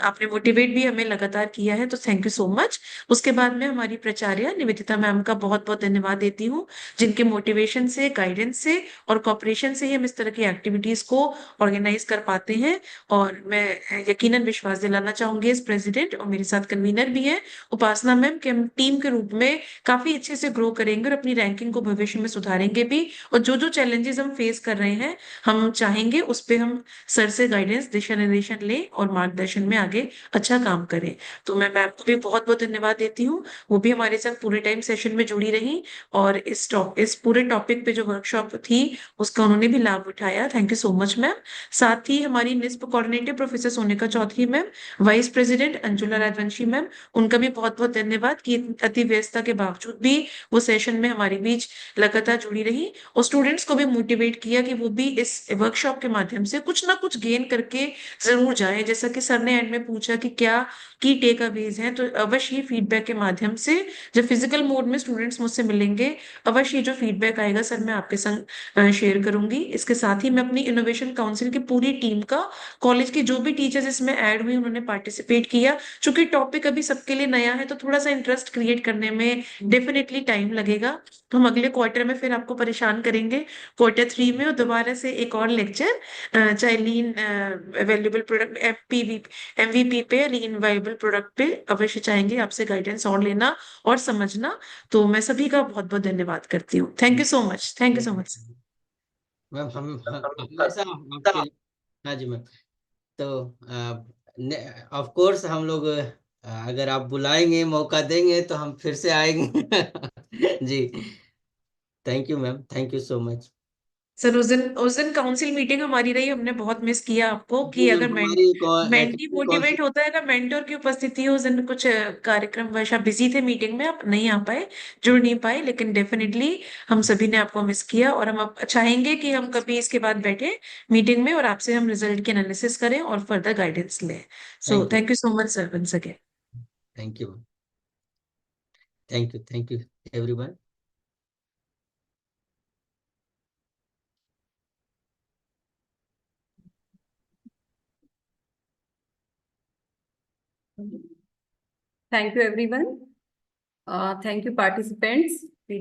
आपने मोटिवेट भी हमें लगातार किया है, तो थैंक यू सो मच। उसके बाद में हमारी प्राचार्य निवेदिता मैम का बहुत बहुत धन्यवाद देती हूँ, जिनके मोटिवेशन से, गाइडेंस से और कॉपरेशन से ही हम इस तरह की एक्टिविटीज को ऑर्गेनाइज कर पाते हैं। और मैं यकीनन विश्वास दिलाना चाहूंगी इस प्रेसिडेंट और मेरे साथ कन्वीनर भी है उपासना मैम कि हम टीम के रूप में काफी अच्छे से ग्रो करेंगे और अपनी रैंकिंग को भविष्य में सुधारेंगे भी। और जो जो चैलेंजेस हम फेस कर रहे हैं हम चाहेंगे उस पे हम सर से गाइडेंस, दिशा निर्देशन लें और मार्गदर्शन में आगे अच्छा काम करें। तो मैं मैम को भी बहुत बहुत धन्यवाद देती हूँ, वो भी हमारे साथ पूरे टाइम सेशन में जुड़ी रही और इस पूरे टॉपिक पे जो वर्कशॉप थी उसका उन्होंने भी लाभ उठाया। Thank you so much ma'am. साथ ही हमारी निस्प coordinator professor Sonika Chaudhary ma'am, vice president Anjula Rajvanshi ma'am, उनका भी बहुत बहुत धन्यवाद कि अति व्यस्तता के बावजूद भी वो सेशन में हमारे बीच लगातार जुड़ी रही और स्टूडेंट्स को भी मोटिवेट किया कि वो भी इस वर्कशॉप के माध्यम से कुछ ना कुछ गेन करके जरूर जाए। जैसा कि सर ने एंड में पूछा कि क्या की टेक अवेज हैं, तो अवश्य ही फीडबैक के माध्यम से जब फिजिकल मोड में स्टूडेंट्स मुझसे मिलेंगे अवश्य ही जो फीडबैक आएगा सर मैं आपके संग शेयर करूंगी। इसके साथ ही मैं अपनी इनोवेशन काउंसिल की पूरी टीम का, कॉलेज के जो भी टीचर्स इसमें ऐड हुए उन्होंने पार्टिसिपेट किया, चूंकि टॉपिक अभी सबके लिए नया है तो थोड़ा सा इंटरेस्ट क्रिएट करने में डेफिनेटली टाइम लगेगा। तो हम अगले क्वार्टर में फिर आपको परेशान करेंगे Q3 में और दोबारा से एक और लेक्चर चाहे लीन वैल्यूएबल प्रोडक्ट MVP पे, लीन वायबल प्रोडक्ट पे अवश्य चाहेंगे आपसे गाइडेंस और लेना और समझना। तो मैं सभी का बहुत बहुत धन्यवाद करती हूँ। Thank you so much, thank you so much. Ma'am हम हमेशा आपके लिए, हाँ जी मैम, तो ऑफ कोर्स हम लोग अगर आप बुलाएंगे, मौका देंगे तो हम फिर से आएंगे जी। Thank you ma'am, thank you so much. Sir उस दिन काउंसिल मीटिंग हमारी रही, हमने बहुत मिस किया आपको कि जी मैम, अगर हमारी मेंटी मोटिवेट होता है ना, मेंटोर की उपस्थिति हो, उस दिन कुछ कार्यक्रम वैसा बिजी थे मीटिंग में, आप नहीं आ पाए, जुड़ नहीं पाए, लेकिन डेफिनेटली हम सभी ने आपको मिस किया और हम अब चाहेंगे कि हम कभी इसके बाद बैठे मीटिंग में और आपसे हम रिजल्ट की एनालिसिस करें और फर्दर गाइडेंस लें। So thank you so much sir once again. Thank you, thank you everyone. Thank you, everyone. Thank you, participants.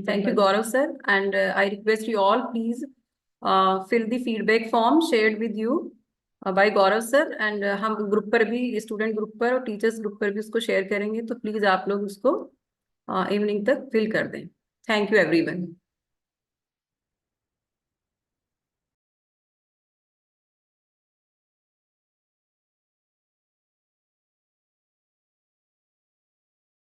Thank you, Gaurav sir. And I request you all, please fill the feedback form shared with you by Gaurav sir. And हम group पर भी, student group पर और teachers group पर भी उसको share करेंगे, तो प्लीज आप लोग उसको इवनिंग तक फिल कर दें। Thank you everyone.